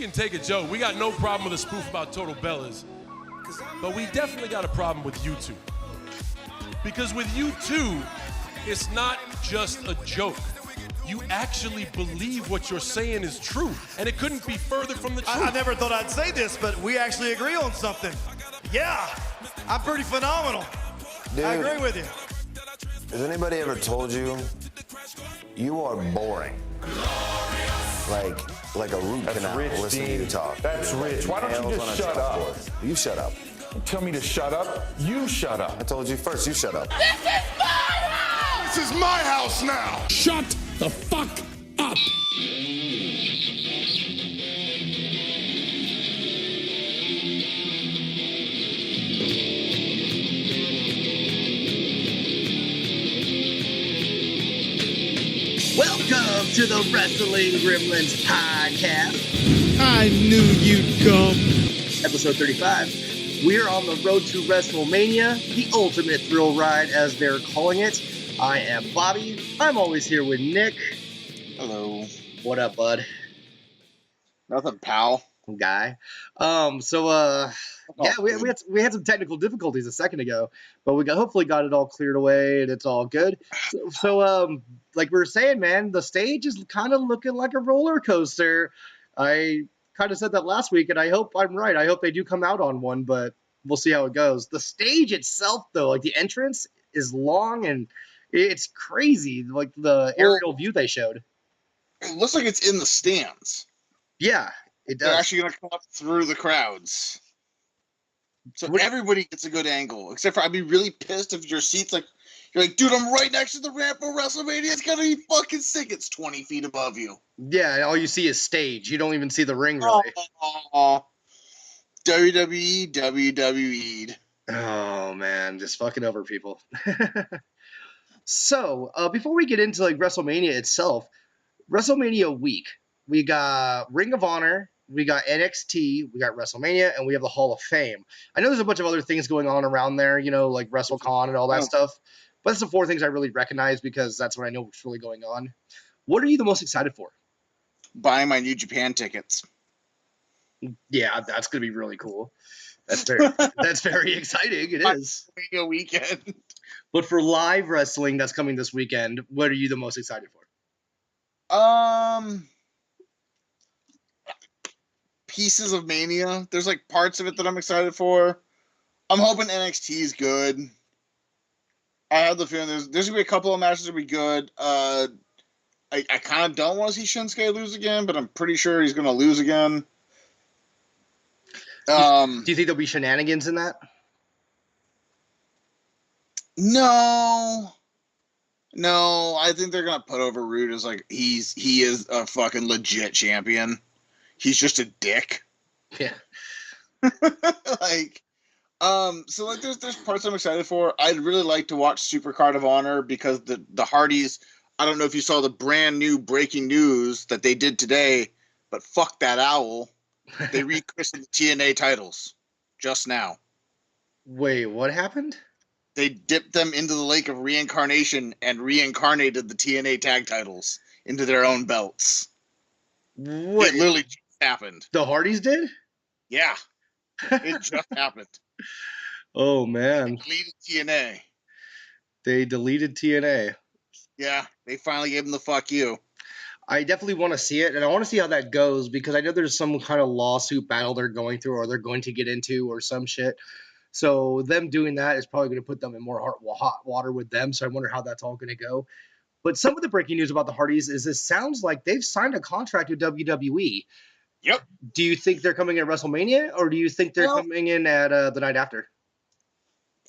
can take a joke. We got no problem with a spoof about Total Bellas. But we definitely got a problem with you two. Because with you two, it's not just a joke. You actually believe what you're saying is true. And it couldn't be further from the truth. I never thought I'd say this, but we actually agree on something. Yeah, I'm pretty phenomenal. Dude, I agree with you. Has anybody ever told you you are boring? Like a root canal listening to you talk. That's rich. Why don't you just shut up? You shut up. Tell me to shut up. You shut up. I told you first, you shut up. This is my house! This is my house now! Shut the fuck up! Welcome to the Wrestling Gremlins podcast. I knew you'd come. Episode 35. We're on the road to Wrestlemania, the ultimate thrill ride as they're calling it. I am Bobby. I'm always here with Nick. Hello. What up, bud? Nothing, pal. Guy. Yeah, we had some technical difficulties a second ago, but we hopefully got it all cleared away and it's all good. So like we were saying, man, the stage is kind of looking like a roller coaster. I kind of said that last week, and I hope I'm right. I hope they do come out on one, but we'll see how it goes. The stage itself, though, like the entrance is long and it's crazy, like the aerial view they showed. It looks like it's in the stands. Yeah, it does. They're actually going to come up through the crowds. So everybody gets a good angle, except for I'd be really pissed if your seat's like, you're like, dude, I'm right next to the ramp for WrestleMania. It's going to be fucking sick. It's 20 feet above you. Yeah, and all you see is stage. You don't even see the ring, really. WWE. Oh, man, just fucking over people. So, before we get into like WrestleMania itself, WrestleMania week, we got Ring of Honor, we got NXT, we got WrestleMania, and we have the Hall of Fame. I know there's a bunch of other things going on around there, you know, like WrestleCon and all that stuff. But that's the four things I really recognize because that's what I know what's really going on. What are you the most excited for? Buying my New Japan tickets. Yeah, that's going to be really cool. That's very exciting. It is. A weekend. But for live wrestling that's coming this weekend, what are you the most excited for? Pieces of Mania. There's like parts of it that I'm excited for. I'm hoping NXT is good. I have the feeling there's going to be a couple of matches that will be good. I kind of don't want to see Shinsuke lose again, but I'm pretty sure he's going to lose again. Do you think there'll be shenanigans in that? No, I think they're going to put over Rude as like he is a fucking legit champion. He's just a dick. Yeah. So like there's parts I'm excited for. I'd really like to watch Supercard of Honor because the Hardys, I don't know if you saw the brand new breaking news that they did today, but fuck that owl. They rechristened the TNA titles just now. Wait, what happened? They dipped them into the lake of reincarnation and reincarnated the TNA tag titles into their own belts. What? It literally just happened. The Hardys did? Yeah. It just happened. Oh, man. They deleted TNA. They deleted TNA. Yeah, they finally gave them the fuck you. I definitely want to see it, and I want to see how that goes because I know there's some kind of lawsuit battle they're going through or they're going to get into or some shit. So them doing that is probably going to put them in more hot water with them, so I wonder how that's all going to go. But some of the breaking news about the Hardys is it sounds like they've signed a contract with WWE. Yep. Do you think they're coming in at WrestleMania, or do you think they're coming in at the night after?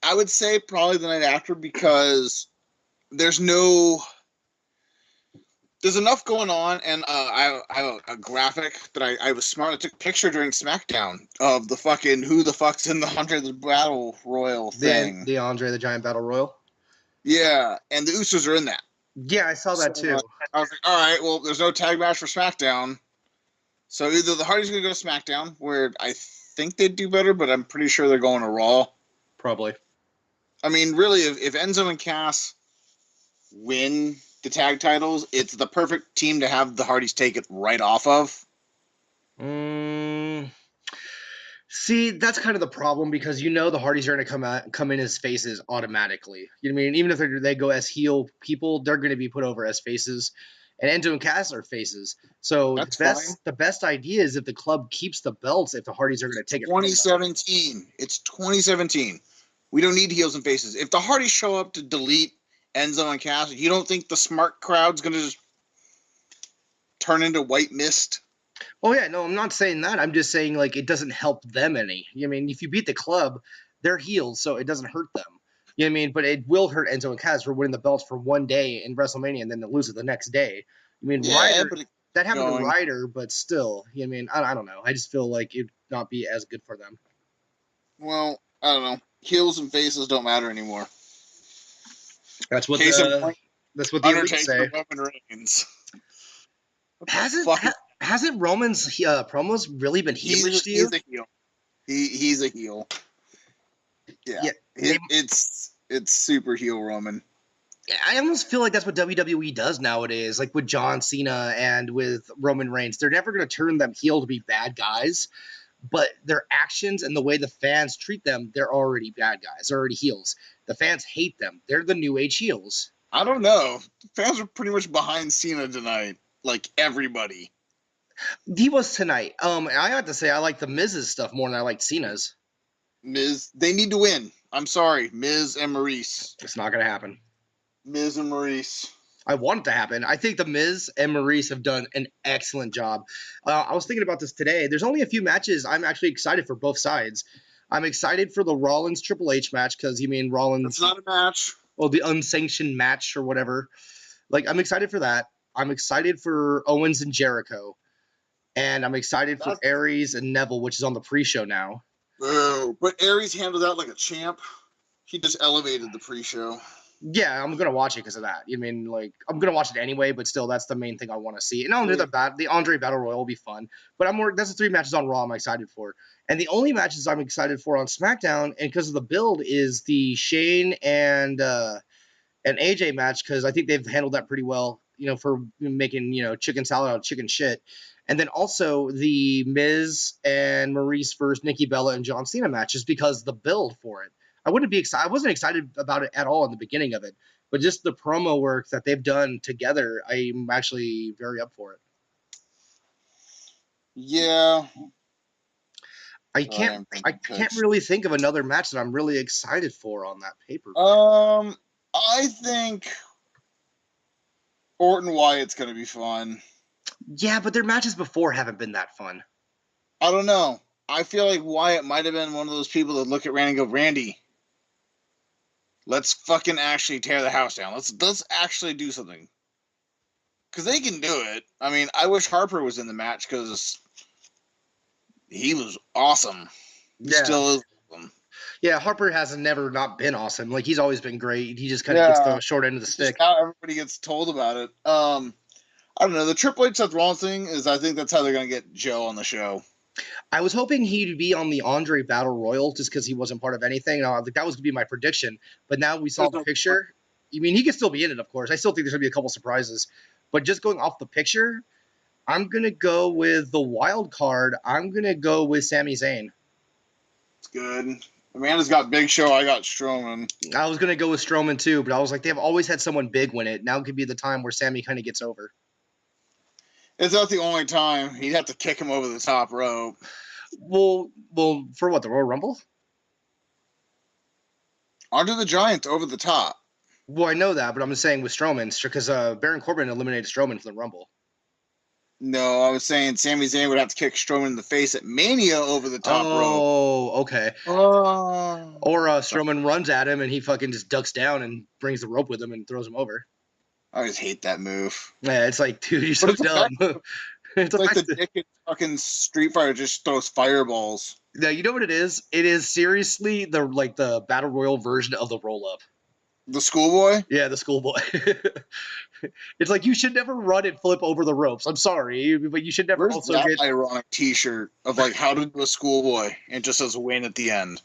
I would say probably the night after because there's enough going on, and I have a graphic that I was smart. I took a picture during SmackDown of the fucking who the fuck's in the Andre the Battle Royal thing. The Andre the Giant Battle Royal? Yeah, and the Usos are in that. Yeah, I saw that too. I was like, all right, well, there's no tag match for SmackDown. So either the Hardys are going to go to SmackDown, where I think they'd do better, but I'm pretty sure they're going to Raw. Probably. I mean, really, if Enzo and Cass win the tag titles, it's the perfect team to have the Hardys take it right off of. See, that's kind of the problem because the Hardys are going to come in as faces automatically. You know what I mean? Even if they go as heel people, they're going to be put over as faces. And Enzo and Cass are faces. So the best idea is if the club keeps the belts, if the Hardys are going to take it. 2017. It's 2017. We don't need heels and faces. If the Hardys show up to delete Enzo and Cass, you don't think the smart crowd's going to just turn into white mist? Oh, yeah. No, I'm not saying that. I'm just saying, like, it doesn't help them any. I mean, if you beat the club, they're heels, so it doesn't hurt them. You know what I mean? But it will hurt Enzo and Cass for winning the belts for one day in WrestleMania and then to lose it the next day. I mean, Yeah, that happened to Ryder, but still, you know what I mean? I don't know. I just feel like it would not be as good for them. Well, I don't know. Heels and faces don't matter anymore. That's what the Elite say. Roman Reigns. Hasn't Roman's promos really been heelish to you? He's a heel. He's a heel. Yeah. It's super heel Roman. I almost feel like that's what WWE does nowadays, like with John Cena and with Roman Reigns. They're never going to turn them heel to be bad guys, but their actions and the way the fans treat them, they're already bad guys. They're already heels. The fans hate them. They're the new age heels. I don't know. Fans are pretty much behind Cena tonight. Like everybody. He was tonight. I have to say I like the Miz's stuff more than I like Cena's. Miz, they need to win. I'm sorry, Miz and Maurice. It's not going to happen. Miz and Maurice. I want it to happen. I think the Miz and Maurice have done an excellent job. I was thinking about this today. There's only a few matches I'm actually excited for both sides. I'm excited for the Rollins Triple H match because Rollins. It's not a match. Well, the unsanctioned match or whatever. Like, I'm excited for that. I'm excited for Owens and Jericho. And I'm excited for Aries and Neville, which is on the pre-show now. Oh, but Aries handled that like a champ. He just elevated the pre-show. Yeah, I'm going to watch it because of that. You mean, like, I'm going to watch it anyway, but still, that's the main thing I want to see. And the Andre Battle Royal will be fun. But that's the 3 matches on Raw I'm excited for. And the only matches I'm excited for on SmackDown, and because of the build, is the Shane and AJ match, because I think they've handled that pretty well, for making, chicken salad out of chicken shit. And then also the Miz and Maurice versus Nikki Bella and John Cena matches because the build for it. I wasn't excited about it at all in the beginning of it, but just the promo work that they've done together, I'm actually very up for it. Yeah. I can't really think of another match that I'm really excited for on that paper. I think Orton Wyatt's going to be fun. Yeah, but their matches before haven't been that fun. I don't know. I feel like Wyatt might have been one of those people that look at Randy and go, Randy, let's fucking actually tear the house down. Let's actually do something. Because they can do it. I mean, I wish Harper was in the match because he was awesome. He still is awesome. Yeah, Harper has never not been awesome. Like, he's always been great. He just kind of gets the short end of the stick. Now everybody gets told about it. I don't know. The Triple H Seth Rollins thing is I think that's how they're going to get Joe on the show. I was hoping he'd be on the Andre Battle Royal just because he wasn't part of anything. That was going to be my prediction. But now we saw the picture. I mean, he could still be in it, of course. I still think there's going to be a couple surprises. But just going off the picture, I'm going to go with the wild card. I'm going to go with Sami Zayn. It's good. Amanda's got Big Show. I got Strowman. I was going to go with Strowman too, but I was like, they've always had someone big win it. Now could be the time where Sami kind of gets over. It's not the only time. He'd have to kick him over the top rope. Well, for what, the Royal Rumble? Andre the Giant over the top. Well, I know that, but I'm just saying with Strowman, because Baron Corbin eliminated Strowman from the Rumble. No, I was saying Sami Zayn would have to kick Strowman in the face at Mania over the top rope. Oh, okay. Or Strowman runs at him and he fucking just ducks down and brings the rope with him and throws him over. I just hate that move. Yeah, it's like, dude, you're so dumb. It's like the dick in fucking Street Fighter just throws fireballs. No, you know what it is? It is seriously the Battle Royal version of the roll-up. The schoolboy? Yeah, the schoolboy. It's like you should never run and flip over the ropes. I'm sorry, but you should never also get ironic T-shirt of like how to do a schoolboy and just says win at the end.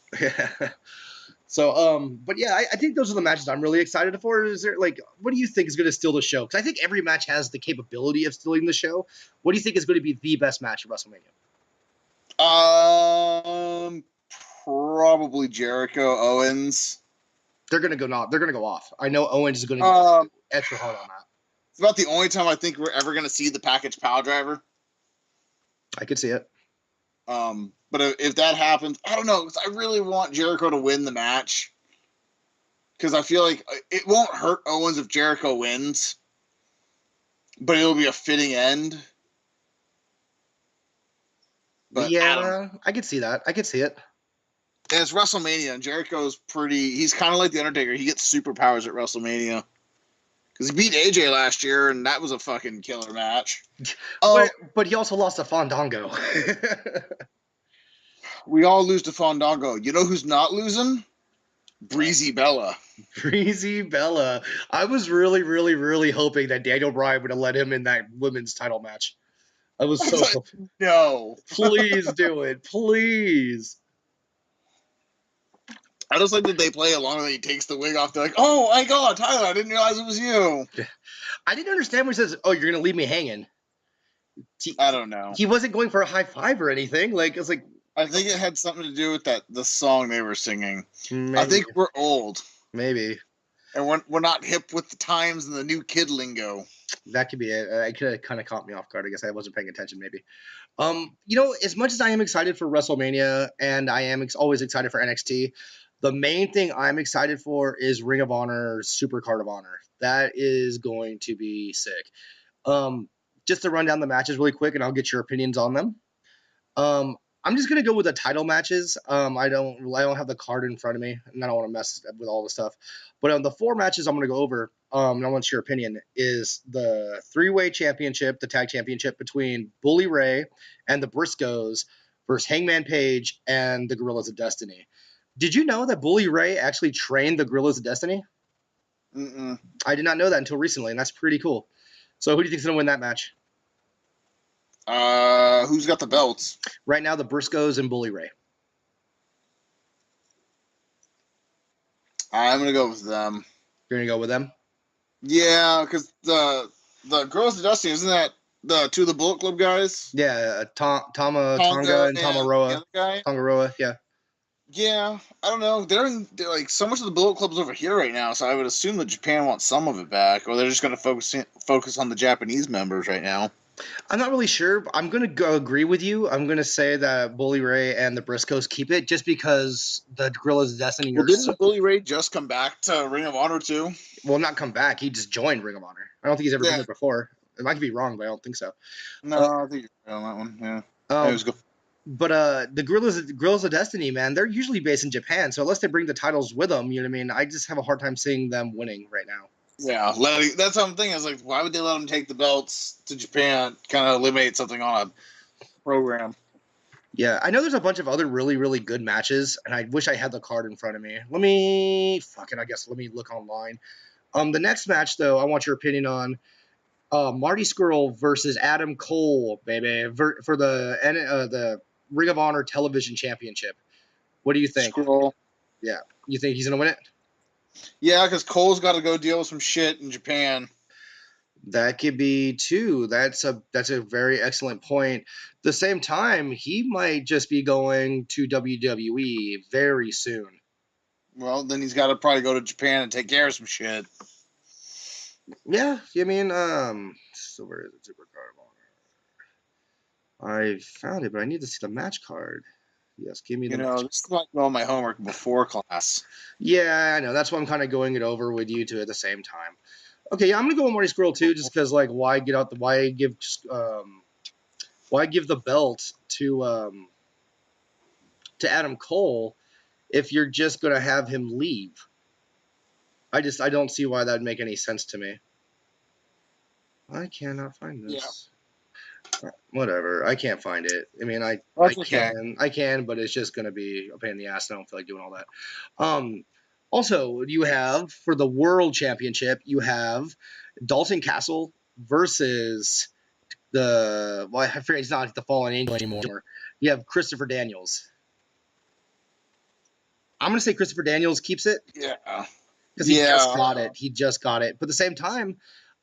So, but yeah, I think those are the matches I'm really excited for. Is there what do you think is going to steal the show? Because I think every match has the capability of stealing the show. What do you think is going to be the best match at WrestleMania? Probably Jericho Owens. They're gonna go off. I know Owens is gonna go Um, extra hard on that. It's about the only time I think we're ever gonna see the package power driver. I could see it. But if that happens, I don't know. 'Cause I really want Jericho to win the match because I feel like it won't hurt Owens if Jericho wins, but it'll be a fitting end. But Yeah, I could see that. I could see it. And it's WrestleMania, and Jericho's pretty. He's kind of like the Undertaker. He gets superpowers at WrestleMania because he beat AJ last year, and that was a fucking killer match. Oh, But he also lost to Fandango. we all lose to Fandango. You know who's not losing? Breezy Bella. Breezy Bella. I was really, really, really hoping that Daniel Bryan would have let him in that women's title match. I was so No. please do it, please. I just like that they play along and he takes the wig off. They're like, "Oh my god, Tyler! I didn't realize it was you." I didn't understand when he says, "Oh, you're gonna leave me hanging." I don't know. He wasn't going for a high five or anything. Like it's like I think it had something to do with the song they were singing. maybe, I think we're old maybe and we're not hip with the times and the new kid lingo. that could be it. It could have kind of caught me off guard. I guess I wasn't paying attention. Maybe. You know, as much as I am excited for WrestleMania and I am always excited for NXT, the main thing I'm excited for is Ring of Honor Supercard of Honor. That is going to be sick. Just to run down the matches really quick, and I'll get your opinions on them. I'm just gonna go with the title matches. I don't have the card in front of me, and I don't want to mess with all the stuff. But on the 4 matches I'm gonna go over, and I want your opinion, is the 3-way championship, the tag championship between Bully Ray and the Briscoes versus Hangman Page and the Guerrillas of Destiny. Did you know that Bully Ray actually trained the Guerrillas of Destiny? Mm-mm. I did not know that until recently, and that's pretty cool. So who do you think's gonna win that match? Who's got the belts? Right now, the Briscoes and Bully Ray. I'm gonna go with them. You're gonna go with them? Yeah, because the Girls of Destiny, isn't that the 2 of the Bullet Club guys? Yeah, Tonga and the Tamaroa. other guy? Tongaroa, yeah. Yeah, I don't know. They're like so much of the Bullet Club's over here right now, so I would assume that Japan wants some of it back, or they're just going to focus on the Japanese members right now. I'm not really sure. But I'm going to agree with you. I'm going to say that Bully Ray and the Briscoes keep it just because the Guerrillas of Destiny Well, are didn't Bully Ray just come back to Ring of Honor too? well, not come back. He just joined Ring of Honor. I don't think he's ever been there before. I might be wrong, but I don't think so. No, I think you're right on that one. Yeah. It was good. But the Guerrillas of Destiny, man, they're usually based in Japan. So unless they bring the titles with them, you know what I mean? I just have a hard time seeing them winning right now. Yeah, that's what I'm thinking. I was like, why would they let them take the belts to Japan? Kind of eliminate something on a program. Yeah, I know there's a bunch of other really, really good matches, and I wish I had the card in front of me. Let me look online. The next match, though, I want your opinion on Marty Scurll versus Adam Cole, baby, for the Ring of Honor Television Championship. What do you think? Scroll. Yeah, you think he's gonna win it? Yeah, because Cole's got to go deal with some shit in Japan. That could be too. That's a very excellent point. At the same time, he might just be going to WWE very soon. Well, then he's got to probably go to Japan and take care of some shit. Yeah, I mean, so where is the Supercard of Honor? I found it, but I need to see the match card. Yes, give me the match. This is like all my homework before class. Yeah, I know. That's why I'm kind of going it over with you two at the same time. Okay, yeah, I'm gonna go with Marty Scurll too, just because like why give the belt to Adam Cole if you're just gonna have him leave? I don't see why that would make any sense to me. I cannot find this. Yeah. Whatever, I can't find it. I mean, I can, but it's just gonna be a pain in the ass. And I don't feel like doing all that. Also, you have for the World Championship, you have Dalton Castle versus I forget he's not the Fallen Angel anymore. You have Christopher Daniels. I'm gonna say Christopher Daniels keeps it. Yeah. Because he just got it. He just got it. But at the same time,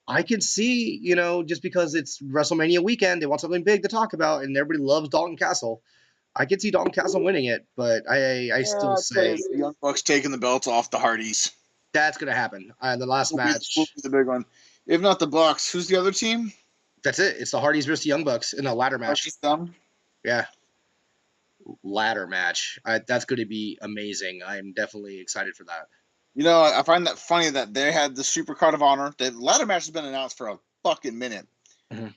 I can see, just because it's WrestleMania weekend, they want something big to talk about, and everybody loves Dalton Castle. I could see Dalton Castle winning it, but I still I'd say say it's the Young Bucks taking the belts off the Hardys. that's going to happen. The last Will match, be the big one. If not the Bucks, who's the other team? that's it. It's the Hardys versus the Young Bucks in a ladder match. Just them. Yeah. Ladder match. That's going to be amazing. I'm definitely excited for that. You know, I find that funny that they had the Supercard of Honor. The ladder match has been announced for a fucking minute. Mhm.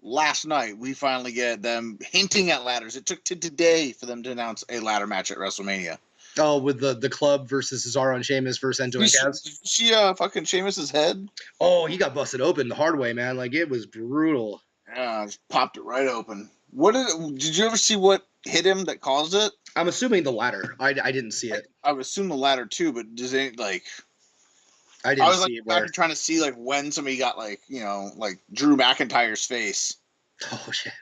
Last night, we finally get them hinting at ladders. It took to today for them to announce a ladder match at WrestleMania. Oh, with the club versus Cesaro and Sheamus versus Enzo and Kaz. Did you see fucking Sheamus's head? Oh, he got busted open the hard way, man. Like, it was brutal. Yeah, just popped it right open. Did you ever see what hit him that caused it? I'm assuming the ladder. I didn't see it. I would assume the ladder too, but does it like? I I didn't was see like it. Where... trying to see like when somebody got like like Drew McIntyre's face. Oh, shit.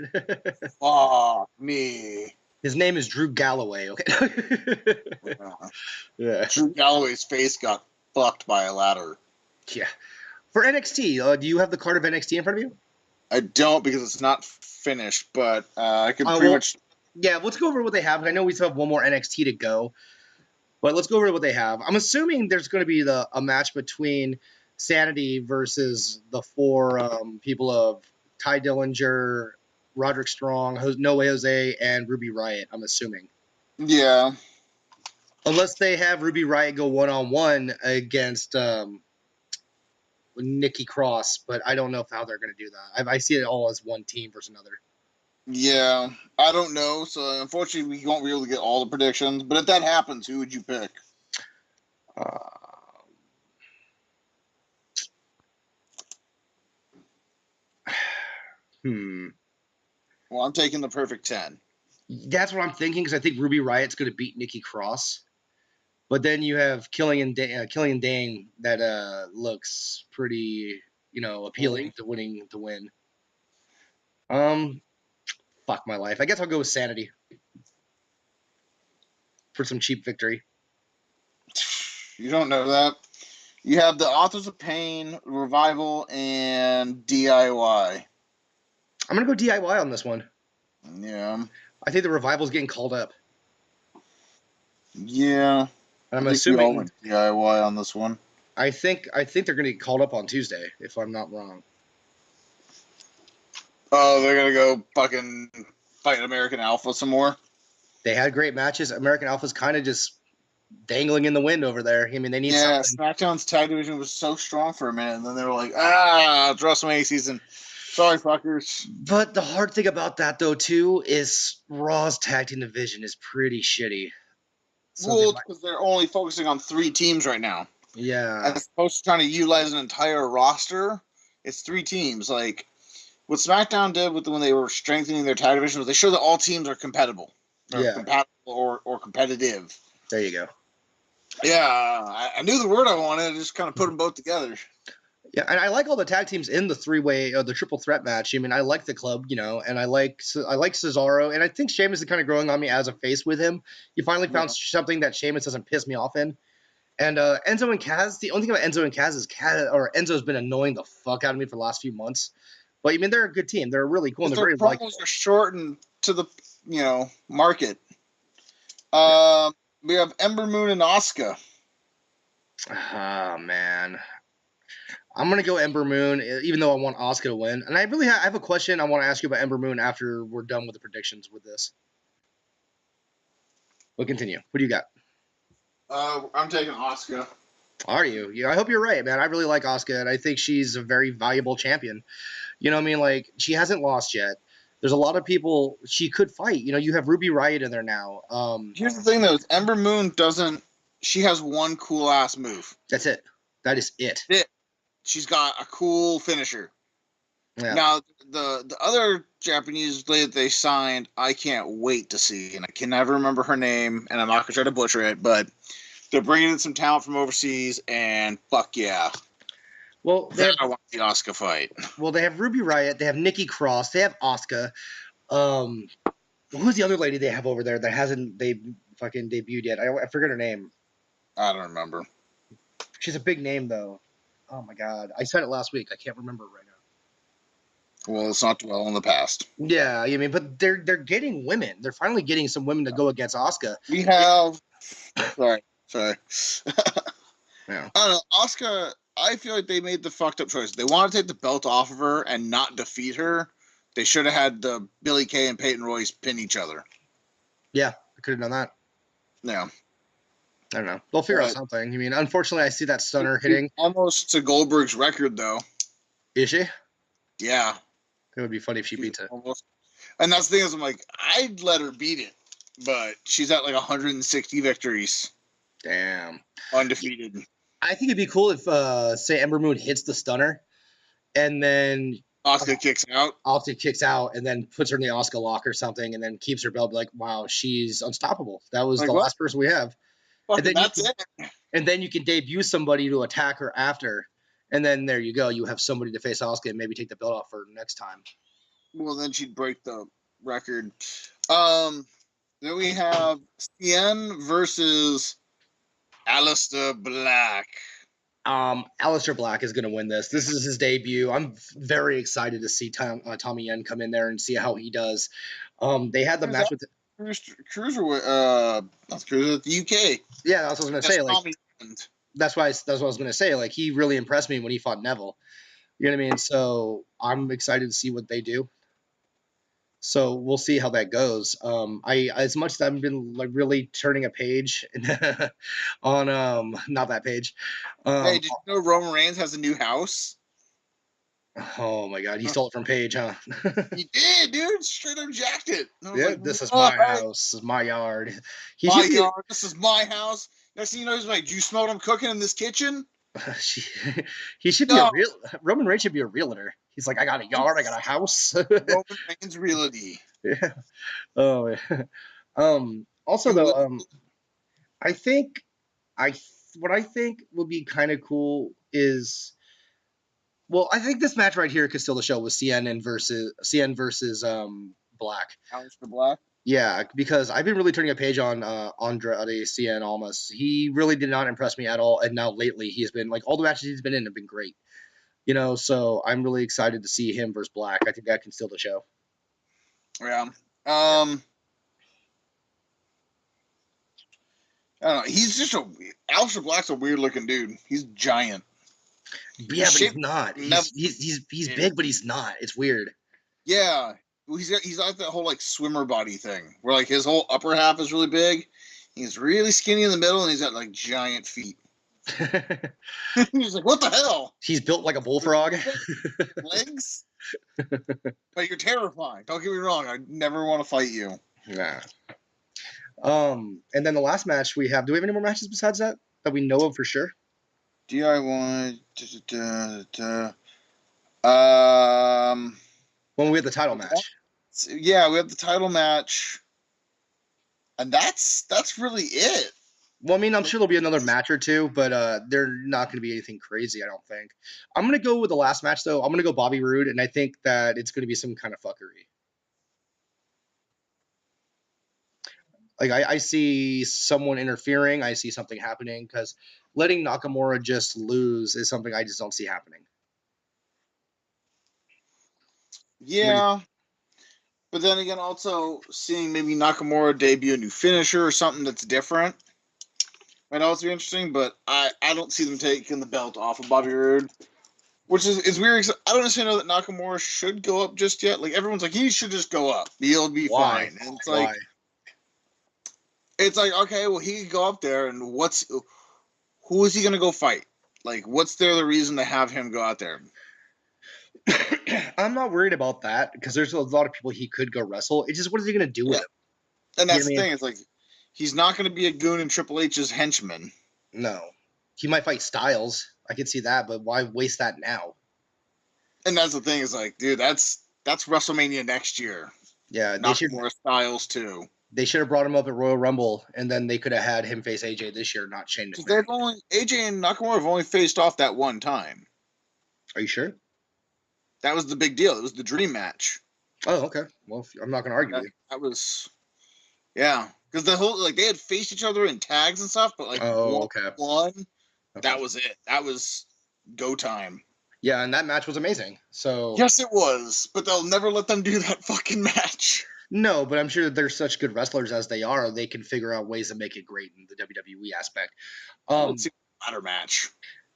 Oh me. His name is Drew Galloway, okay? Yeah. Drew Galloway's face got fucked by a ladder. Yeah. For NXT, do you have the card of NXT in front of you? I don't because it's not finished, but I can pretty much. Yeah, let's go over what they have. I know we still have one more NXT to go, but let's go over what they have. I'm assuming there's going to be a match between Sanity versus the four people of Ty Dillinger, Roderick Strong, No Way Jose, and Ruby Riott, I'm assuming. Yeah. Unless they have Ruby Riott go one-on-one against Nikki Cross, but I don't know how they're going to do that. I see it all as one team versus another. Yeah, I don't know. So unfortunately, we won't be able to get all the predictions. But if that happens, who would you pick? Well, I'm taking the perfect 10. That's what I'm thinking because I think Ruby Riott's going to beat Nikki Cross. But then you have Killian Dane that looks pretty, appealing to win. Fuck my life. I guess I'll go with Sanity for some cheap victory. You don't know that. You have the Authors of Pain, Revival, and DIY. I'm gonna go DIY on this one. Yeah. I think the Revival's getting called up. Yeah. I'm I think we all assuming went DIY on this one. I think they're gonna get called up on Tuesday, if I'm not wrong. Oh, they're gonna go fucking fight American Alpha some more. They had great matches. American Alpha's kind of just dangling in the wind over there. I mean, they need something. SmackDown's tag division was so strong for a minute, and then they were like, it's WrestleMania season. Sorry, fuckers. But the hard thing about that, though, too, is Raw's tag team division is pretty shitty. So Well, because they're only focusing on 3 teams right now. yeah. As opposed to trying to utilize an entire roster, it's 3 teams. Like, what SmackDown did when they were strengthening their tag division was they showed that all teams are compatible. Yeah. Compatible or competitive. There you go. Yeah, I knew the word I wanted. I just kind of put them both together. Yeah, and I like all the tag teams in the 3-way, the triple threat match. I mean, I like the club, and I like Cesaro, and I think Sheamus is kind of growing on me as a face with him. He finally found something that Sheamus doesn't piss me off in. And Enzo and Kaz, the only thing about Enzo and Kaz is Enzo's been annoying the fuck out of me for the last few months. But I mean, they're a good team. They're really cool. And they're their very promos likable. are shortened to the market. We have Ember Moon and Asuka. Ah, man. I'm going to go Ember Moon, even though I want Asuka to win. And I really I have a question I want to ask you about Ember Moon after we're done with the predictions with this. We'll continue. What do you got? I'm taking Asuka. Are you? Yeah, I hope you're right, man. I really like Asuka, and I think she's a very valuable champion. You know what I mean? Like, she hasn't lost yet. There's a lot of people she could fight. You have Ruby Riott in there now. Here's the thing, though. Is Ember Moon doesn't... She has one cool-ass move. That's it. That is it. She's got a cool finisher. Yeah. Now, the other Japanese lady that they signed, I can't wait to see, and I can never remember her name, and I'm not going to try to butcher it, but they're bringing in some talent from overseas, and fuck yeah. Well, I want the Asuka fight. Well, they have Ruby Riott, they have Nikki Cross, they have Asuka. Who's the other lady they have over there that hasn't fucking debuted yet? I forget her name. I don't remember. She's a big name, though. Oh, my God. I said it last week. I can't remember it right Well, let's not dwell on the past. Yeah, I mean, but they're getting women. They're finally getting some women to go against Asuka. We have. Sorry. Yeah. I don't know. Asuka, I feel like they made the fucked up choice. They want to take the belt off of her and not defeat her. They should have had the Billie Kay and Peyton Royce pin each other. Yeah, I could have done that. Yeah. I don't know. They'll figure out something. I mean, unfortunately, I see that stunner hitting. Almost to Goldberg's record, though. Is she? Yeah. It would be funny if she beats it. Almost. And that's the thing is, I'm like, I'd let her beat it, but she's at like 160 victories. Damn. Undefeated. I think it'd be cool if, say, Ember Moon hits the stunner, and then Asuka kicks out. Asuka kicks out, and then puts her in the Asuka lock or something, and then keeps her belt. Like, wow, she's unstoppable. That was the last person we have. And then that's it. And then you can debut somebody to attack her after, and then there you go. You have somebody to face Asuka and maybe take the belt off her next time. Well, then she'd break the record. Then we have CN versus Aleister Black. Aleister Black is going to win this. This is his debut. I'm very excited to see Tommy Yen come in there and see how he does. They had the match with Cruiserweight. That's Cruiserweight, the UK. Yeah, that's what I was going to say. Like, Tommy. that's what I was going to say. Like, he really impressed me when he fought Neville. You know what I mean? So I'm excited to see what they do. So we'll see how that goes. I as much as I've been like really turning a page on not that page. Hey, did you know Roman Reigns has a new house? Oh my God, he stole it from Paige, huh? He did, dude. Straight up jacked it. Yeah, like, this is my house. This is my yard. This is my house. Next thing you know, he's like, "Do you smell what I'm cooking in this kitchen?" He should be a real Roman Reigns should be a realtor. He's like, I got a yard, I got a house. Roman Reigns realty. Yeah. Oh yeah. Also though, I think what I think would be kind of cool is, well, I think this match right here could steal the show with CN versus Black. Aleister Black. Yeah, because I've been really turning a page on Andrade CN Almas. He really did not impress me at all, and now lately he's been like all the matches he's been in have been great. You know, so I'm really excited to see him versus Black. I think that can steal the show. Yeah. I don't know. He's just Aleister Black's a weird looking dude. He's giant. Yeah, but he's not. He's big, but he's not. It's weird. Yeah. He's like that whole like swimmer body thing where like his whole upper half is really big. He's really skinny in the middle and he's got like giant feet. He's like, what the hell? He's built like a bullfrog. Legs? But you're terrifying. Don't get me wrong. I never want to fight you. Nah. And then the last match we have. Do we have any more matches besides that we know of for sure? DIY. When we had the title match. Yeah, we have the title match. And that's really it. Well, I mean, I'm sure there'll be another match or two, but they're not going to be anything crazy, I don't think. I'm going to go with the last match, though. I'm going to go Bobby Roode, and I think that it's going to be some kind of fuckery. Like, I see someone interfering. I see something happening, because letting Nakamura just lose is something I just don't see happening. Yeah. But then again, also seeing maybe Nakamura debut a new finisher or something that's different might also be interesting, but I don't see them taking the belt off of Bobby Roode, which is weird. I don't necessarily know that Nakamura should go up just yet. Like, everyone's like, he should just go up. He'll be fine. And it's like, okay, well, he could go up there, and who is he going to go fight? Like, what's the reason to have him go out there? I'm not worried about that, because there's a lot of people he could go wrestle. It's just, what is he going to do with him? And that's the thing. It's like, he's not going to be a goon in Triple H's henchman. No. He might fight Styles. I could see that, but why waste that now? And that's the thing. Is like, dude, that's WrestleMania next year. Yeah. Not more Styles, too. They should have brought him up at Royal Rumble, and then they could have had him face AJ this year, not Shane McMahon. AJ and Nakamura have only faced off that one time. Are you sure? That was the big deal. It was the dream match. Oh, okay. Well, I'm not going to argue with you. That was, yeah. Because the whole, like, they had faced each other in tags and stuff, but, like, one, that was it. That was go time. Yeah, and that match was amazing. So Yes, it was, but they'll never let them do that fucking match. no, but I'm sure that they're such good wrestlers as they are, they can figure out ways to make it great in the WWE aspect. Let's see a ladder match.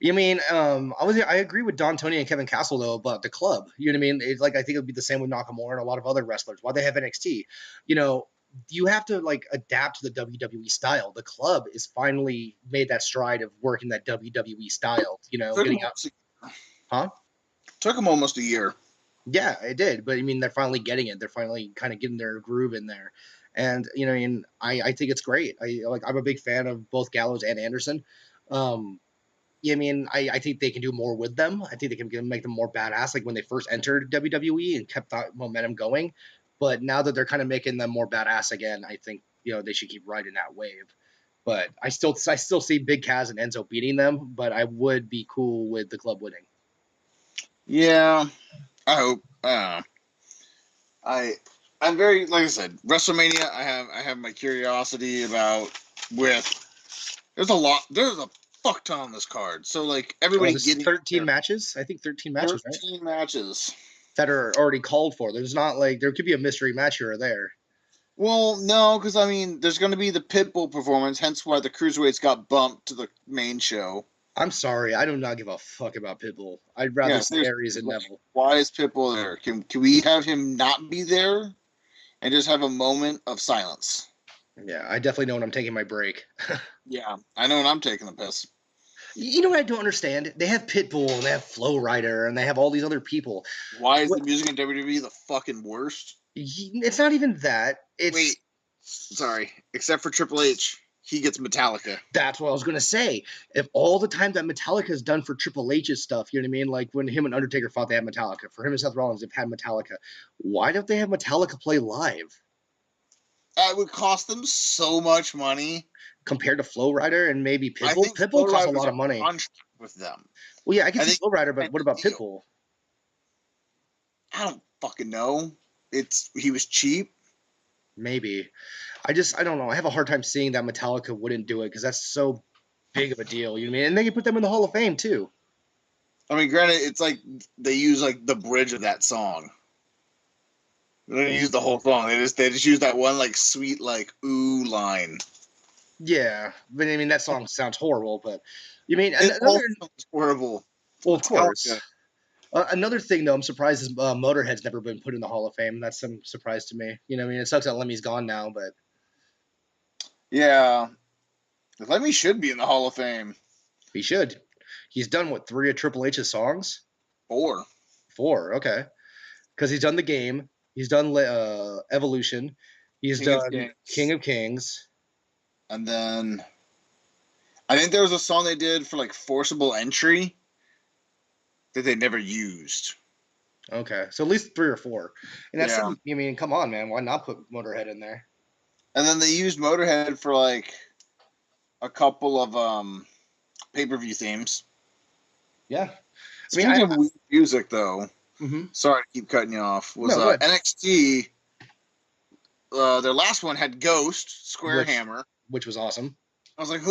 I agree with Don Tony and Kevin Castle though about the club. You know what I mean? It's like I think it would be the same with Nakamura and a lot of other wrestlers. Why they have NXT? You know, you have to like adapt to the WWE style. The club is finally made that stride of working that WWE style. You know, Took getting them out. Huh? Took them almost a year. Yeah, it did. But I mean, they're finally getting it. They're finally kind of getting their groove in there. And you know, I mean, I think it's great. I'm a big fan of both Gallows and Anderson. Yeah, I mean, I think they can do more with them. I think they can make them more badass, like when they first entered WWE and kept that momentum going. But now that they're kind of making them more badass again, I think they should keep riding that wave. But I still see Big Cass and Enzo beating them. But I would be cool with the club winning. Yeah, I hope. I'm very, like I said, WrestleMania. I have my curiosity about there's a fuck ton on this card. So like everybody getting 13 matches. I think 13 matches. 13 right? matches that are already called for. There's not like there could be a mystery match here or there. Well, no, because I mean, there's going to be the Pitbull performance, hence why the cruiserweights got bumped to the main show. I'm sorry, I do not give a fuck about Pitbull. I'd rather see Aries and Neville. Why is Pitbull there? Can we have him not be there and just have a moment of silence? Yeah, I definitely know when I'm taking my break. Yeah, I know when I'm taking the piss. You know what I don't understand? They have Pitbull, and they have Flow Rider, and they have all these other people. Why is the music in WWE the fucking worst? It's not even that. Wait, sorry. Except for Triple H, he gets Metallica. That's what I was going to say. If all the time that Metallica has done for Triple H's stuff, you know what I mean? Like when him and Undertaker fought, they had Metallica. For him and Seth Rollins, they've had Metallica. Why don't they have Metallica play live? It would cost them so much money. Compared to Flow Rider and maybe Pitbull? Pitbull costs a lot of money. With them. Well, yeah, I can see Flow Rider, but what about Pitbull? I don't fucking know. He was cheap. Maybe. I don't know. I have a hard time seeing that Metallica wouldn't do it because that's so big of a deal. You know what I mean? And they can put them in the Hall of Fame too. I mean, granted, it's like they use like the bridge of that song. They don't use the whole song. They just use that one like sweet like ooh line. Yeah, but I mean that song sounds horrible. But you mean horrible? Well, of course. Another thing though, I'm surprised is Motorhead's never been put in the Hall of Fame. That's some surprise to me. You know, I mean, it sucks that Lemmy's gone now, but yeah, Lemmy should be in the Hall of Fame. He should. He's done what 3 of Triple H's songs? 4. 4, okay. Because he's done The Game. He's done Evolution. He's done King of Kings. And then I think there was a song they did for like Forcible Entry that they never used. Okay, so at least 3 or 4. And that's I mean, come on, man. Why not put Motorhead in there? And then they used Motorhead for like a couple of pay-per-view themes. Yeah. Speaking of weird music, though, mm-hmm. Sorry to keep cutting you off, was NXT, their last one had Ghost, Square Hammer. Which was awesome. I was like,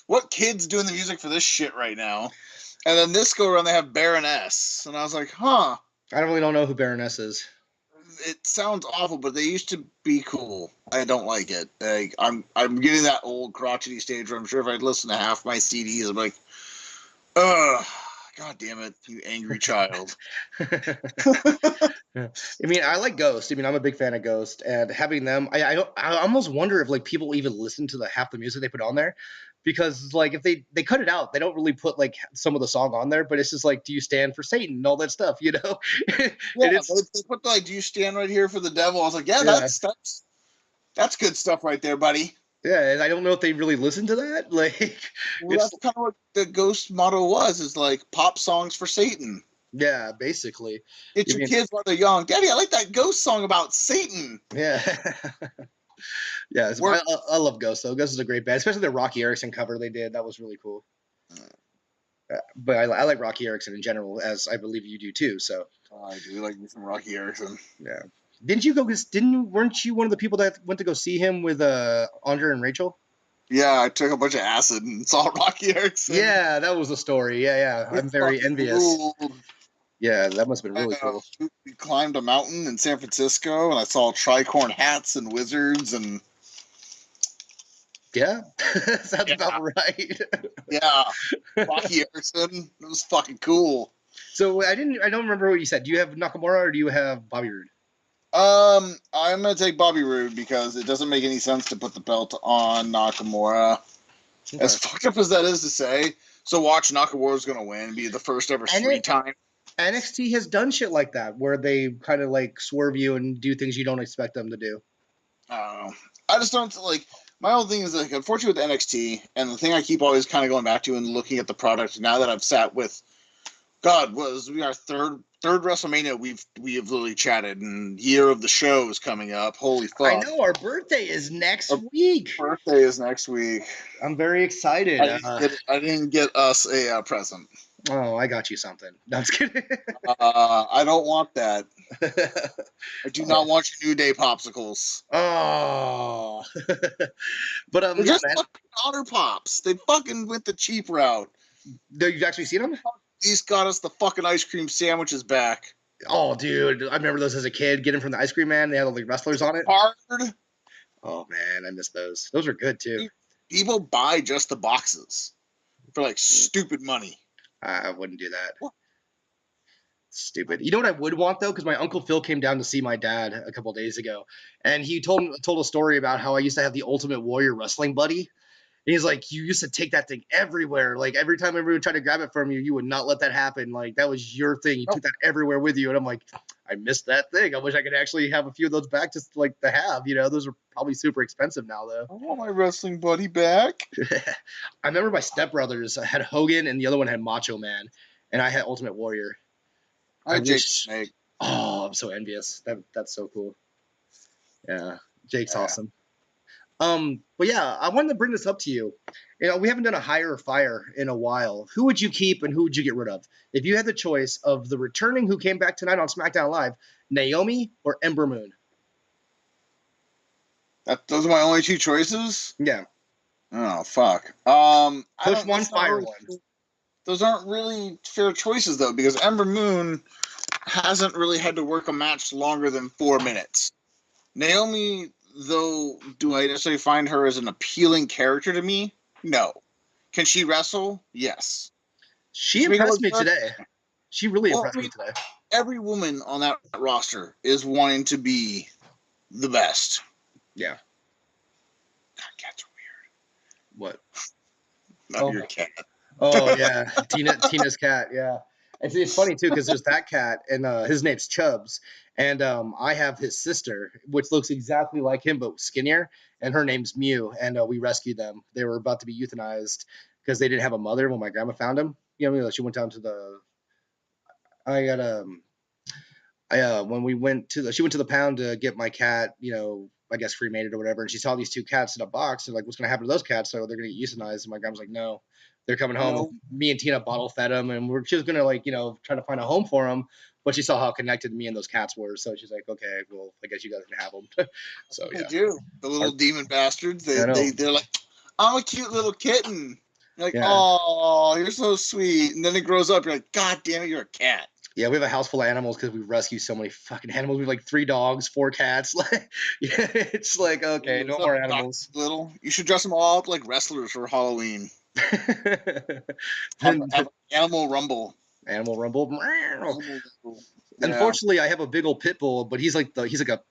what kid's doing the music for this shit right now? And then this go around, they have Baroness. And I was like, huh. I don't know who Baroness is. It sounds awful, but they used to be cool. I don't like it. Like, I'm getting that old crotchety stage where I'm sure if I'd listen to half my CDs, I'm like, ugh. God damn it, you angry child. I mean, I like Ghost. I mean, I'm a big fan of Ghost, and having them, I almost wonder if like people even listen to half the music they put on there, because like if they cut it out, they don't really put like some of the song on there, but it's just like, do you stand for Satan and all that stuff, you know? Yeah, they put like, do you stand right here for the devil? I was like, yeah. That's good stuff right there, buddy. Yeah, and I don't know if they really listen to that. Like, well, that's kind of what the Ghost motto was, is like pop songs for Satan. Yeah, basically. Get your kids while they're young. Daddy, I like that Ghost song about Satan. Yeah. Yeah, I love Ghost, though. Ghost is a great band, especially the Rocky Erickson cover they did. That was really cool. But I like Rocky Erickson in general, as I believe you do too. So I do like me some Rocky Erickson. Yeah. Weren't you one of the people that went to go see him with Andre and Rachel? Yeah, I took a bunch of acid and saw Rocky Erickson. Yeah, that was the story. Yeah. I'm very Fucking envious. ruled. Yeah, that must have been really I, cool. We climbed a mountain in San Francisco, and I saw tricorn hats and wizards, and Yeah, sounds about right. yeah, Rocky Erickson. It was fucking cool. So I don't remember what you said. Do you have Nakamura or do you have Bobby Roode? I'm gonna take Bobby Roode because it doesn't make any sense to put the belt on Nakamura. Okay. As fucked up as that is to say, so watch Nakamura's gonna win, be the first ever street time. NXT has done shit like that where they kind of like swerve you and do things you don't expect them to do. I don't know. I just don't like. My whole thing is like, unfortunately with NXT, and the thing I keep always kind of going back to and looking at the product now that I've sat with, we our third WrestleMania we have literally chatted, and year of the show is coming up. Holy fuck! I know our birthday is next week. Birthday is next week. I'm very excited. I didn't get us a present. Oh, I got you something. No, I'm just kidding. I don't want that. I do not want New Day popsicles. Oh, but They're just fucking Otter Pops. They fucking went the cheap route. You've actually seen them? These got us the fucking ice cream sandwiches back. Oh, dude, I remember those as a kid. Get them from the ice cream man. They had all the wrestlers on it. Hard. Oh man, I miss those. Those were good too. People buy just the boxes for like stupid money. I wouldn't do that. What? Stupid. You know what I would want though, because my Uncle Phil came down to see my dad a couple days ago, and he told a story about how I used to have the Ultimate Warrior wrestling buddy. And he's like, you used to take that thing everywhere. Like every time everyone tried to grab it from you, you would not let that happen. Like that was your thing. You took that everywhere with you. And I'm like, I missed that thing. I wish I could actually have a few of those back, just like to have. You know, those are probably super expensive now though. I want my wrestling buddy back. I remember my stepbrothers had Hogan and the other one had Macho Man, and I had Ultimate Warrior. I Jake Snake. Oh, I'm so envious. That's so cool. Yeah, Jake's awesome. But yeah, I wanted to bring this up to you. You know, we haven't done a hire or fire in a while. Who would you keep and who would you get rid of? If you had the choice of the returning who came back tonight on SmackDown Live, Naomi or Ember Moon? Those are my only two choices? Yeah. Oh, fuck. Push one, fire one. Those aren't really fair choices, though, because Ember Moon hasn't really had to work a match longer than 4 minutes. Naomi, though, do I necessarily find her as an appealing character to me? No. Can she wrestle? Yes. She impressed me today. She really impressed me today. Every woman on that roster is wanting to be the best. Yeah. God, cats are weird. What? Not your cat. Oh yeah, Tina's cat. Yeah, it's funny too because there's that cat and his name's Chubbs, and I have his sister, which looks exactly like him but skinnier, and her name's Mew, and we rescued them. They were about to be euthanized because they didn't have a mother when my grandma found them. You know, she went down to the. When we went to she went to the pound to get my cat, you know, I guess cremated or whatever, and she saw these two cats in a box. And like, what's gonna happen to those cats? So they're gonna get euthanized. And my grandma's like, no. They're coming home. No. Me and Tina bottle fed them, and we're just gonna like, you know, try to find a home for them. But she saw how connected me and those cats were, so she's like, okay, well, I guess you guys can have them. So yeah, they do. The little demon bastards. They're like, I'm a cute little kitten. You're like, oh, you're so sweet. And then it grows up. You're like, God damn it, you're a cat. Yeah, we have a house full of animals because we rescue so many fucking animals. We have like 3 dogs, 4 cats. Like, yeah, it's like, okay, no more animals. Little, you should dress them all up like wrestlers for Halloween. have Animal Rumble. Animal Rumble. Unfortunately, I have a big old pit bull, but he's like a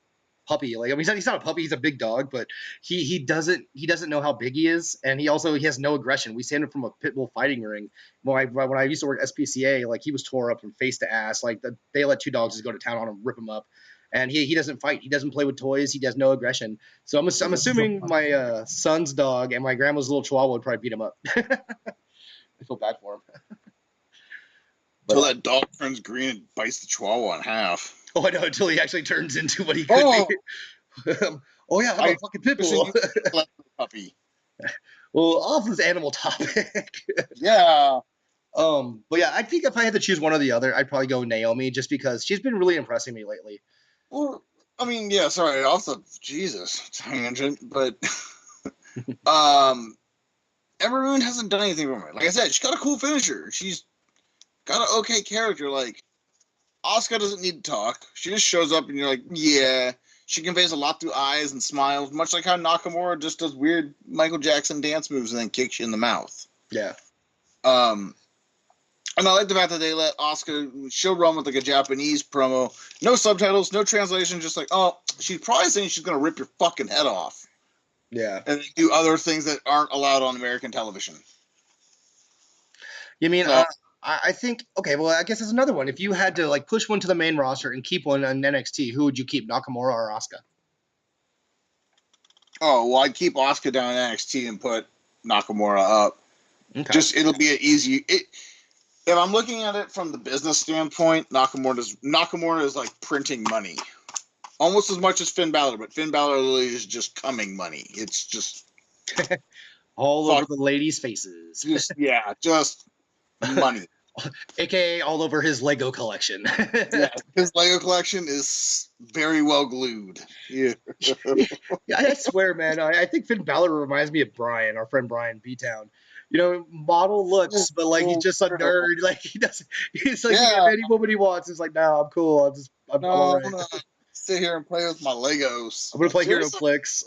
puppy. Like, I mean, he's not a puppy. He's a big dog, but he doesn't know how big he is, and he has no aggression. We sent him from a pit bull fighting ring. When I used to work at SPCA, like he was tore up from face to ass. Like they let 2 dogs just go to town on him, rip him up. And he doesn't fight. He doesn't play with toys. He does no aggression. So I'm assuming my son's dog and my grandma's little chihuahua would probably beat him up. I feel bad for him. Until that dog turns green and bites the chihuahua in half. Oh, I know, until he actually turns into what he could be. Oh, yeah, I'm a fucking pit bull. Puppy. Well, off this animal topic. Yeah. But yeah, I think if I had to choose one or the other, I'd probably go Naomi just because she's been really impressing me lately. Well, I mean, yeah, sorry, off the Jesus tangent, but Ember Moon hasn't done anything for me. Like I said, she's got a cool finisher. She's got an okay character. Like, Asuka doesn't need to talk. She just shows up and you're like, yeah. She conveys a lot through eyes and smiles, much like how Nakamura just does weird Michael Jackson dance moves and then kicks you in the mouth. Yeah. And I like the fact that they let Asuka, she'll run with like a Japanese promo. No subtitles, no translation, just like, oh, she's probably saying she's going to rip your fucking head off. Yeah. And do other things that aren't allowed on American television. You mean, I think, okay, well, I guess there's another one. If you had to like push one to the main roster and keep one on NXT, who would you keep, Nakamura or Asuka? Oh, well, I'd keep Asuka down in NXT and put Nakamura up. Okay. Just, it'll be an easy... If I'm looking at it from the business standpoint, Nakamura is like printing money. Almost as much as Finn Balor, but Finn Balor literally is just coming money. It's just... all over the ladies' faces. Just money. AKA all over his Lego collection. Yeah, his Lego collection is very well glued. Yeah. Yeah, I swear, man, I think Finn Balor reminds me of Brian, our friend Brian B-Town. You know, model looks, but like he's just a nerd. Like he's like any woman he wants. It's like, no, I'm cool. I'm all right. I'm gonna sit here and play with my Legos. I'm gonna play HeroClix.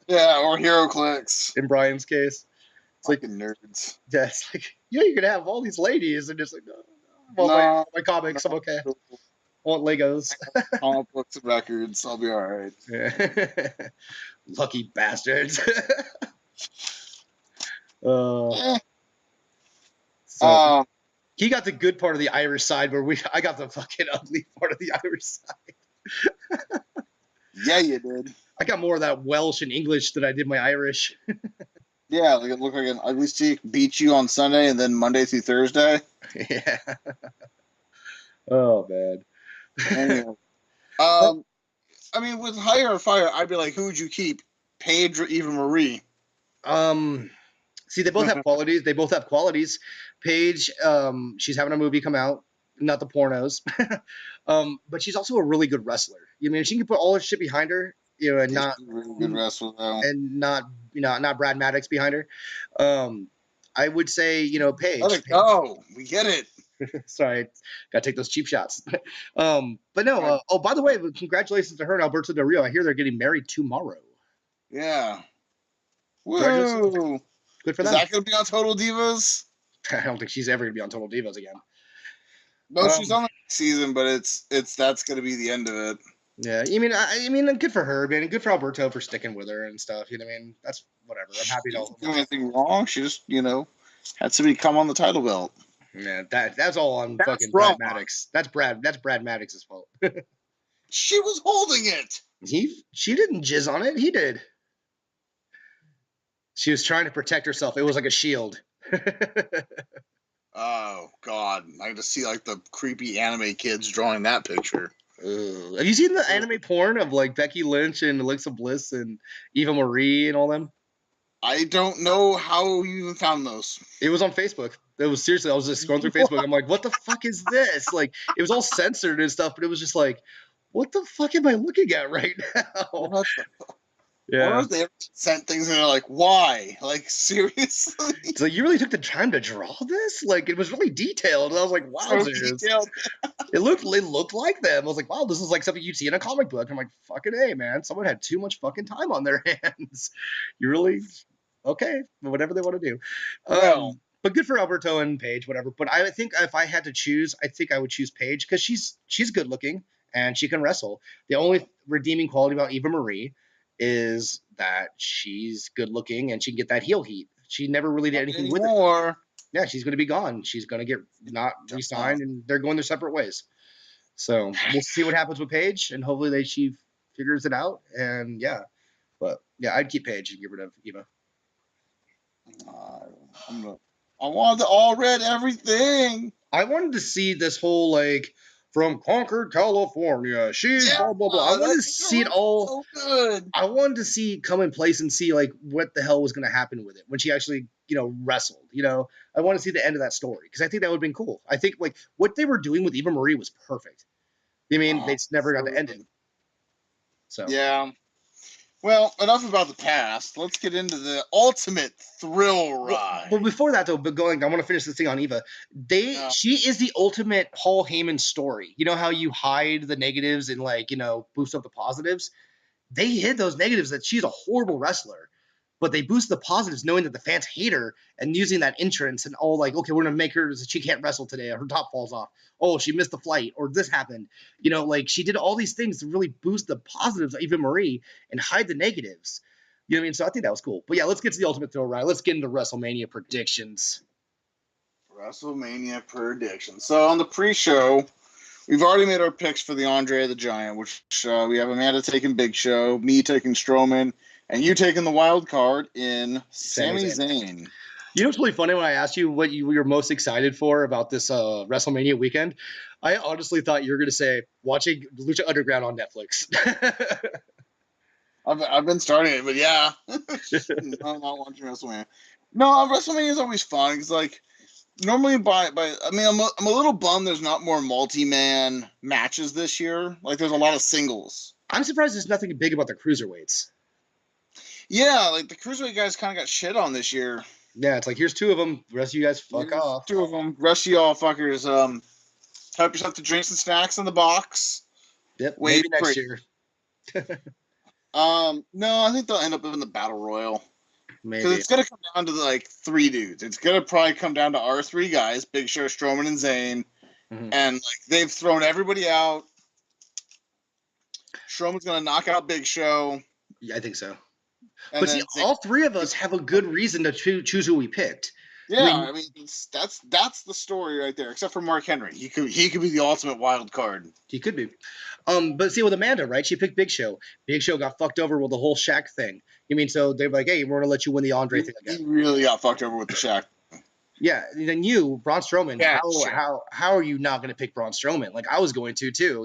Yeah, or HeroClix. In Brian's case, it's like nerds. Yeah, it's like you can have all these ladies and just like my comics. I'm okay. I want Legos. Comic books and records. I'll be all right. Yeah. Lucky bastards. He got the good part of the Irish side, where I got the fucking ugly part of the Irish side. Yeah, you did. I got more of that Welsh and English than I did my Irish. Yeah, like it looked like an ugly streak beat you on Sunday and then Monday through Thursday. Yeah. Oh man. Anyway. I mean, with Hire or Fire, I'd be like, who would you keep, Paige or Eva Marie? See, they both have qualities. They both have qualities. Paige, she's having a movie come out, not the pornos, but she's also a really good wrestler. You mean, she can put all her shit behind her, you know, and not really good wrestler though, and not Brad Maddox behind her. I would say, you know, Paige. Let it go. We get it. Sorry, gotta take those cheap shots. But no. Oh, by the way, congratulations to her and Alberto Del Rio. I hear they're getting married tomorrow. Yeah. Woo! Good for them. Is that going to be on Total Divas? I don't think she's ever going to be on Total Divas again. No, she's on the next season, but that's going to be the end of it. Yeah, I mean, good for her, man. Good for Alberto for sticking with her and stuff. You know what I mean? That's whatever. I'm happy to. She didn't do anything wrong. She just, had somebody come on the title belt. Yeah, that's all on fucking Brad Maddox. That's Brad Maddox's fault. She was holding it. She didn't jizz on it. He did. She was trying to protect herself. It was like a shield. Oh God! I just see like the creepy anime kids drawing that picture. Ugh. Have you seen the anime porn of like Becky Lynch and Alexa Bliss and Eva Marie and all them? I don't know how you even found those. It was on Facebook. It was seriously. I was just scrolling through Facebook. I'm like, what the fuck is this? Like, it was all censored and stuff, but it was just like, what the fuck am I looking at right now? Yeah. Or if they ever sent things and they're like, why? Like, seriously? It's like, you really took the time to draw this? Like, it was really detailed. And I was like, wow, it looked like them. I was like, wow, this is like something you'd see in a comic book. I'm like, fucking A, man. Someone had too much fucking time on their hands. You really, okay, whatever they want to do. But good for Alberto and Paige, whatever. But I think if I had to choose, I think I would choose Paige because she's good looking and she can wrestle. The only redeeming quality about Eva Marie is that she's good looking and she can get that heel heat. She never really did anything with it. Yeah, she's going to be gone. She's going to get not re-signed and they're going their separate ways. So we'll see what happens with Paige and hopefully she figures it out. And yeah, but yeah, I'd keep Paige and get rid of Eva. I wanted to all red everything. I wanted to see this whole like from Concord, California. She's blah blah blah. I wanted to see it all. So good. I wanted to see come in place and see like what the hell was going to happen with it when she actually wrestled. I want to see the end of that story because I think that would have been cool. I think like what they were doing with Eva Marie was perfect. I mean, they just never got to end it. So yeah. Well, enough about the past. Let's get into the ultimate thrill ride. Well, before that though, I want to finish this thing on Eva. She is the ultimate Paul Heyman story. You know how you hide the negatives and boost up the positives? They hid those negatives that she's a horrible wrestler, but they boost the positives knowing that the fans hate her and using that entrance and all okay, we're going to make her so she can't wrestle today. Her top falls off. Oh, she missed the flight or this happened. She did all these things to really boost the positives of Eva Marie and hide the negatives. You know what I mean? So I think that was cool. But yeah, let's get to the ultimate thrill ride. Let's get into WrestleMania predictions. WrestleMania predictions. So on the pre-show, we've already made our picks for the Andre the Giant, which we have Amanda taking Big Show, me taking Strowman, and you taking the wild card in Sami Zayn. You know what's really funny when I asked you what you were most excited for about this WrestleMania weekend? I honestly thought you were going to say watching Lucha Underground on Netflix. I've been starting it, but yeah. I'm not watching WrestleMania. No, WrestleMania is always fun. It's normally I'm a little bummed there's not more multi-man matches this year. There's a lot of singles. I'm surprised there's nothing big about the cruiserweights. Yeah, the cruiserweight guys kind of got shit on this year. Yeah, it's here's two of them. The rest of you guys fuck off. Two of them. Rest of y'all fuckers, help yourself to drinks and snacks in the box. Yep, maybe next year. No, I think they'll end up in the Battle Royal. Maybe. Because it's going to come down to, 3 dudes. It's going to probably come down to our 3 guys, Big Show, Strowman, and Zayn. Mm-hmm. And, they've thrown everybody out. Strowman's going to knock out Big Show. Yeah, I think so. And but see, all 3 of us have a good reason to choose who we picked. Yeah, that's the story right there. Except for Mark Henry, he could be the ultimate wild card. He could be. But see, with Amanda, right? She picked Big Show. Big Show got fucked over with the whole Shaq thing. So they're like, hey, we're gonna let you win the Andre thing again. He really got fucked over with the Shaq. Yeah, and then you, Braun Strowman. Yeah, how are you not gonna pick Braun Strowman? I was going to too.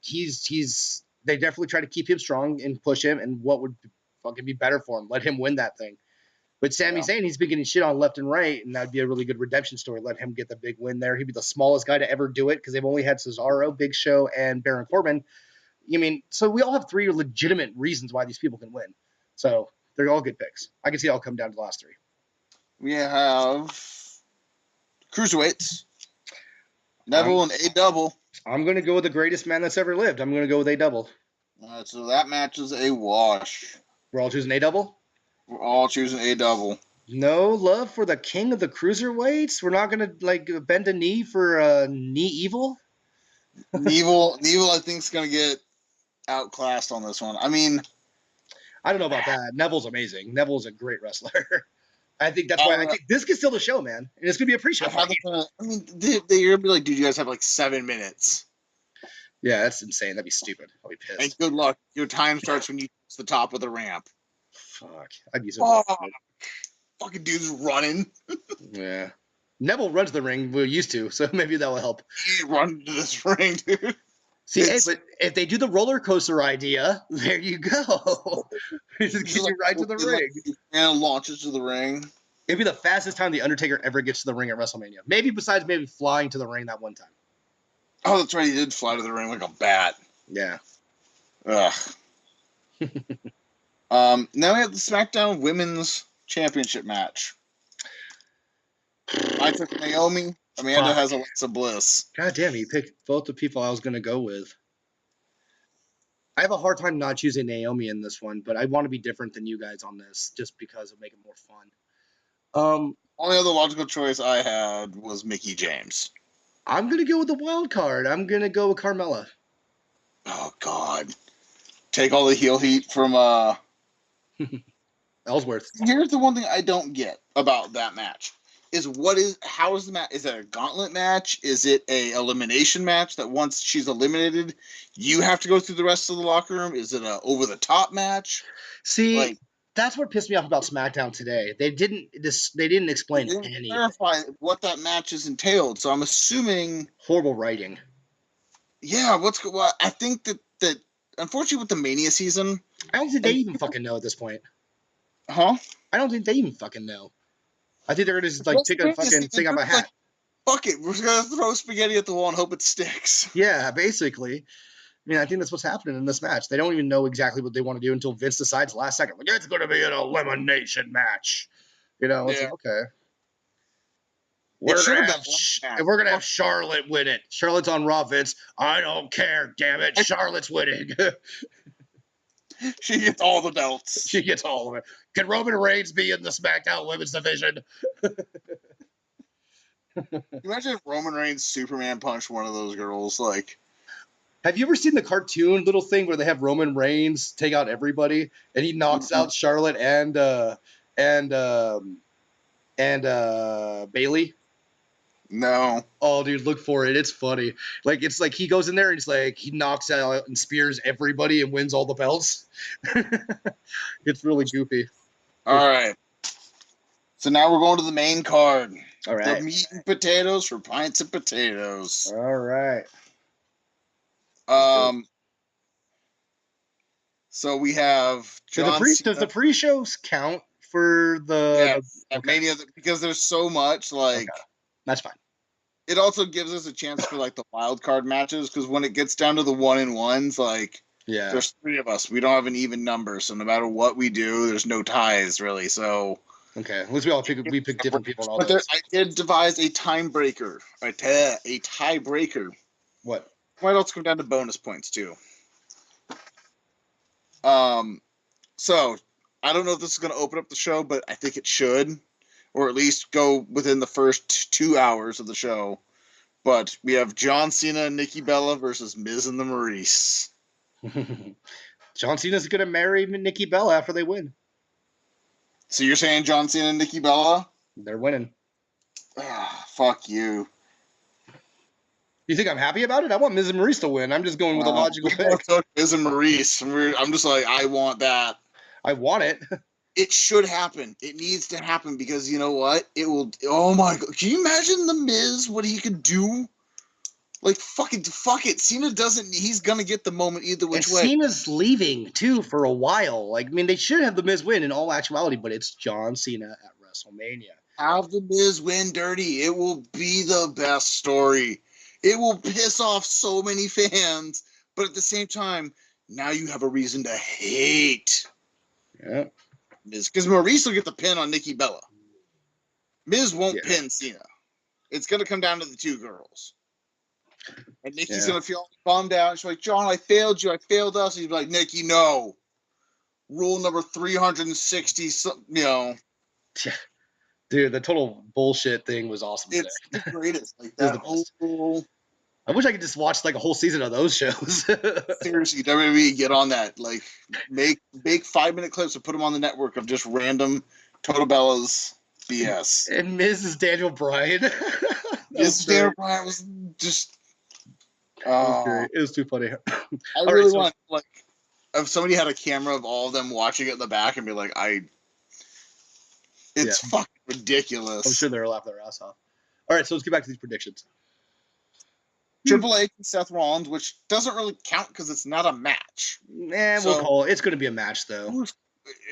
He's they definitely try to keep him strong and push him, and what would fucking be better for him? Let him win that thing. But Sami Zayn, he's been getting shit on left and right, and that'd be a really good redemption story. Let him get the big win there. He'd be the smallest guy to ever do it because they've only had Cesaro, Big Show, and Baron Corbin. So we all have 3 legitimate reasons why these people can win. So they're all good picks. I can see it all come down to the last 3. We have cruiserweights, Neville and A-Double. I'm going to go with the greatest man that's ever lived. I'm going to go with A-Double. So that match is a wash. We're all choosing A-Double? We're all choosing A-Double. No love for the king of the cruiserweights? We're not going to bend a knee for Knee Evil? Neville, I think, is going to get outclassed on this one. I don't know about that. Neville's amazing. Neville's a great wrestler. I think that's why I think this can steal the show, man. And it's going to be a pre-show. You're going to be like, dude, you guys have 7 minutes. Yeah, that's insane. That'd be stupid. I'll be pissed. And good luck. Your time starts when you reach the top of the ramp. Fuck. I'd be so fucking dude's running. Yeah. Neville runs the ring. We're used to, so maybe that will help. He runs to this ring, dude. See, but if they do the roller coaster idea, there you go. It just gets you right to the ring. And launches to the ring. It'd be the fastest time the Undertaker ever gets to the ring at WrestleMania. Maybe besides flying to the ring that one time. Oh, that's right. He did fly to the ring like a bat. Yeah. Ugh. Now we have the SmackDown Women's Championship match. I took Naomi. Amanda has Alexa Bliss. God damn, you picked both the people I was going to go with. I have a hard time not choosing Naomi in this one, but I want to be different than you guys on this just because of making it more fun. Only other logical choice I had was Mickie James. I'm going to go with the wild card. I'm going to go with Carmella. Oh, God. Take all the heel heat from Ellsworth. Here's the one thing I don't get about that match. How is the match? Is it a gauntlet match? Is it a elimination match that once she's eliminated, you have to go through the rest of the locker room? Is it a over the top match? See, that's what pissed me off about SmackDown today. They didn't explain anything. Clarify what that match is entailed. So I'm assuming horrible writing. Yeah, I think that unfortunately with the Mania season, I don't think they even fucking know at this point. Huh? I don't think they even fucking know. I think they're gonna just take a fucking thing out my hat. Fuck it, we're just gonna throw spaghetti at the wall and hope it sticks. Yeah, basically. I mean, I think that's what's happening in this match. They don't even know exactly what they want to do until Vince decides last second. Like, it's going to be an elimination match. It's like, okay. We're going to have Charlotte win it. Charlotte's on Raw, Vince. I don't care, damn it. Charlotte's winning. She gets all the belts. She gets all of it. Can Roman Reigns be in the SmackDown Women's Division? Imagine if Roman Reigns Superman punched one of those girls. Like, have you ever seen the cartoon little thing where they have Roman Reigns take out everybody and he knocks out Charlotte and Bailey? No. Oh, dude, look for it. It's funny. Like, it's like he goes in there and he's like, he knocks out and spears everybody and wins all the belts. It's really goofy. All right. So now we're going to the main card. All right. The meat and potatoes for pints and potatoes. All right. So we have John Does the pre-shows count for the Mania? Because there's so much, like, that's fine. It also gives us a chance for like the wild card matches, because when it gets down to the 1-on-1s, like, there's 3 of us. We don't have an even number, so no matter what we do, there's no ties really. So okay, at least we pick different people. And all but I did devise a tiebreaker. A tiebreaker. What? Might also come down to bonus points too. So I don't know if this is going to open up the show, but I think it should, or at least go within the first 2 hours of the show. But we have John Cena and Nikki Bella versus Miz and the Maurice. John Cena's going to marry Nikki Bella after they win. So you're saying John Cena and Nikki Bella? They're winning. Fuck you. You think I'm happy about it? I want Miz and Maurice to win. I'm just going with a logical pick. Miz and Maurice. I'm just like, I want that. I want it. It should happen. It needs to happen, because you know what? It will. Oh my God. Can you imagine the Miz, what he could do? Like, fuck it. Cena doesn't. He's going to get the moment either which way. Cena's leaving, too, for a while. Like, I mean, they should have the Miz win in all actuality, but it's John Cena at WrestleMania. Have the Miz win dirty. It will be the best story. It will piss off so many fans, but at the same time, now you have a reason to hate Miz, because Maurice will get the pin on Nikki Bella. Miz won't pin Cena. It's going to come down to the 2 girls. And Nikki's going to feel bummed out. She's like, John, I failed you. I failed us. He's like, Nikki, no. Rule number 360, Dude, the total bullshit thing was awesome. It's the greatest. Like, that whole... I wish I could just watch like a whole season of those shows. Seriously, WWE, get on that. Like, make 5-minute clips and put them on the network of just random Total Bellas BS. And Mrs. Daniel Bryan. Mrs. Daniel Bryan was just... It was too funny. I really want, like, if somebody had a camera of all of them watching it in the back and be like, it's fucking ridiculous. I'm sure they're laughing their ass off. All right, so let's get back to these predictions. Triple H and Seth Rollins, which doesn't really count because it's not a match. We'll call it. It's going to be a match, though.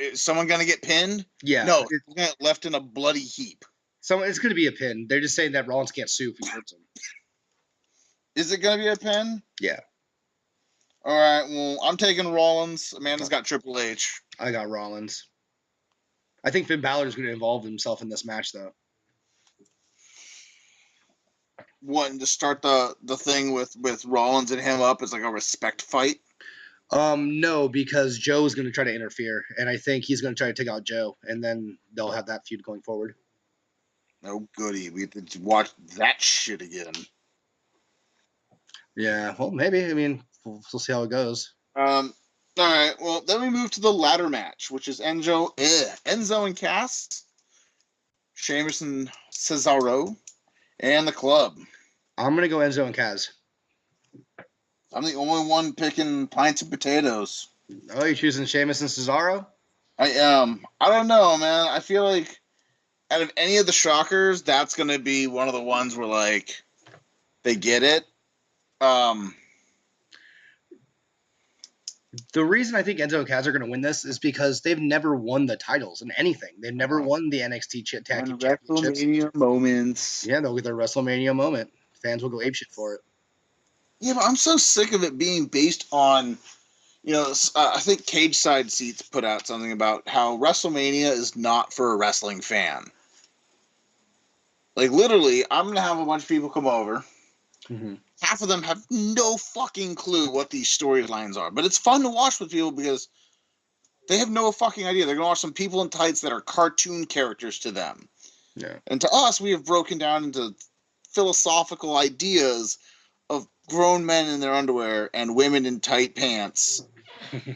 Is someone going to get pinned? Yeah. No, it's going to get left in a bloody heap. So it's going to be a pin. They're just saying that Rollins can't sue if he hurts him. Is it going to be a pin? Yeah. All right, well, I'm taking Rollins. Amanda's got Triple H. I got Rollins. I think Finn Balor is going to involve himself in this match, though. Wanting to start the thing with Rollins and him up as like a respect fight? No, because Joe's going to try to interfere, and I think he's going to try to take out Joe, and then they'll have that feud going forward. Oh, goody. We have to watch that shit again. Yeah, well, maybe. I mean, we'll see how it goes. All right, well, then we move to the ladder match, which is Enzo and Cass, Sheamus and Cesaro, and the Club. I'm going to go Enzo and Kaz. I'm the only one picking pints and potatoes. Oh, you're choosing Sheamus and Cesaro? I am. I don't know, man. I feel like out of any of the shockers, that's going to be one of the ones where, like, they get it. The reason I think Enzo and Kaz are going to win this is because they've never won the titles in anything. They've never won the NXT Tag Team Championships. WrestleMania moments. Yeah, they'll get their WrestleMania moment. Fans will go apeshit for it. Yeah, but I'm so sick of it being based on, I think Cage Side Seats put out something about how WrestleMania is not for a wrestling fan. Like, literally, I'm going to have a bunch of people come over. Mm-hmm. Half of them have no fucking clue what these storylines are. But it's fun to watch with people because they have no fucking idea. They're going to watch some people in tights that are cartoon characters to them. Yeah. And to us, we have broken down into philosophical ideas of grown men in their underwear and women in tight pants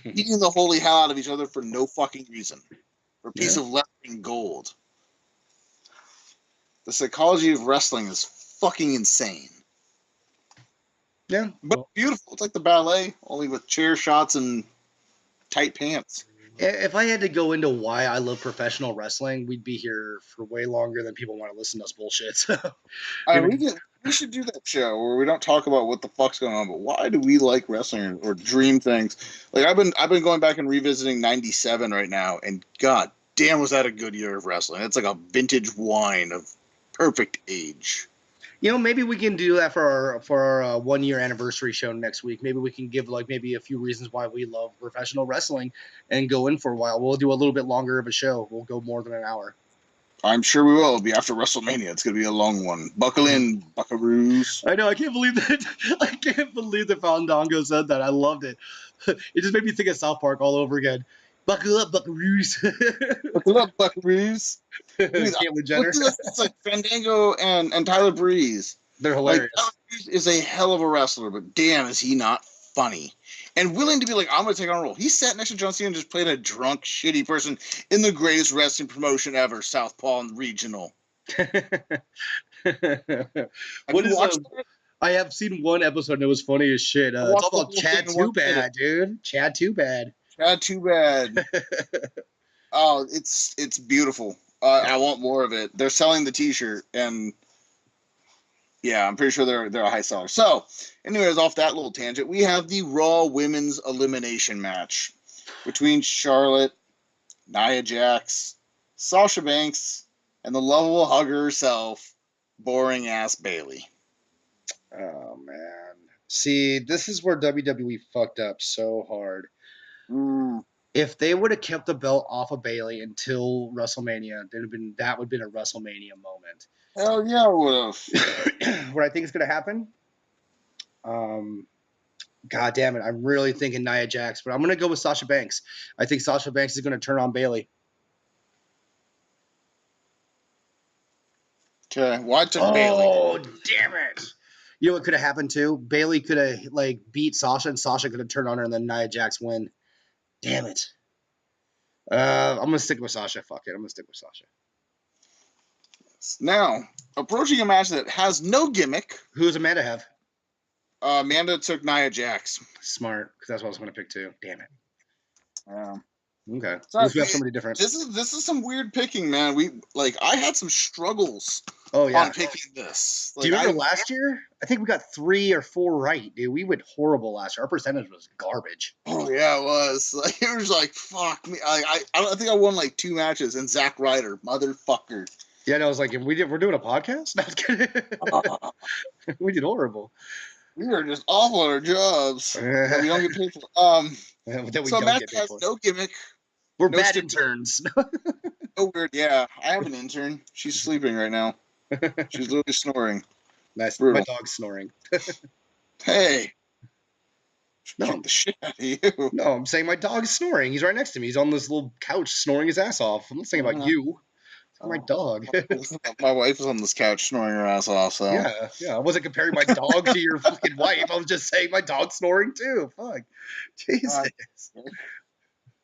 beating the holy hell out of each other for no fucking reason. For a piece of leather and gold. The psychology of wrestling is fucking insane. Yeah. But beautiful. It's like the ballet, only with chair shots and tight pants. If I had to go into why I love professional wrestling, we'd be here for way longer than people want to listen to us bullshit. So, We should do that show where we don't talk about what the fuck's going on, but why do we like wrestling or dream things? Like I've been going back and revisiting '97 right now, and god damn, was that a good year of wrestling? It's like a vintage wine of perfect age. Maybe we can do that for our 1 year anniversary show next week. Maybe we can give maybe a few reasons why we love professional wrestling and go in for a while. We'll do a little bit longer of a show. We'll go more than an hour. I'm sure we will. It'll be after WrestleMania. It's going to be a long one. Buckle in, buckaroos. I know. I can't believe that. I can't believe that Fandango said that. I loved it. It just made me think of South Park all over again. Buckle up, buckaroos. Buckle up, buckaroos. Caitlyn Jenner. It's like Fandango and Tyler Breeze. They're hilarious. Like, Tyler Breeze is a hell of a wrestler, but damn, is he not funny. And willing to be like, I'm going to take on a role. He sat next to John Cena and just played a drunk, shitty person in the greatest wrestling promotion ever, Southpaw and Regional. I have seen one episode and it was funny as shit. It's all about Chad Too Bad, dude. Chad Too Bad. Chad Too Bad. Oh, it's beautiful. I want more of it. They're selling the T-shirt, and yeah, I'm pretty sure they're a high seller. So, anyways, off that little tangent, we have the Raw Women's Elimination match between Charlotte, Nia Jax, Sasha Banks, and the lovable hugger herself, boring ass Bayley. Oh man, see, this is where WWE fucked up so hard. If they would have kept the belt off of Bayley until WrestleMania, that would have been a WrestleMania moment. Hell yeah, it would have. What I think is going to happen, God damn it, I'm really thinking Nia Jax, but I'm going to go with Sasha Banks. I think Sasha Banks is going to turn on Bayley. Okay, why took Bayley? Oh, damn it. You know what could have happened too? Bayley could have beat Sasha, and Sasha could have turned on her, and then Nia Jax win. Damn it. I'm going to stick with Sasha. Fuck it. I'm going to stick with Sasha. Now, approaching a match that has no gimmick. Who does Amanda have? Amanda took Nia Jax. Smart, because that's what I was going to pick too. Damn it. Okay. Sorry, We have somebody different. This is some weird picking, man. I had some struggles on picking this. Do you remember last year? I think we got 3 or 4 right, dude. We went horrible last year. Our percentage was garbage. Oh yeah, it was. Like, it was like fuck me. I think I won 2 matches, and Zack Ryder, motherfucker. Yeah, and I was like, we're doing a podcast? No, I was kidding. We did horrible. We are just awful at our jobs. We don't get paid for. So a match has no gimmick. We're bad interns. Oh weird. Yeah, I have an intern. She's sleeping right now. She's literally snoring. Nice. Brutal. My dog's snoring. Hey. No. Kick the shit out of you. No, I'm saying my dog's snoring. He's right next to me. He's on this little couch snoring his ass off. I'm not saying about you. It's my dog. My wife is on this couch snoring her ass off. So yeah. I wasn't comparing my dog to your fucking wife. I was just saying my dog's snoring too. Fuck. Jesus.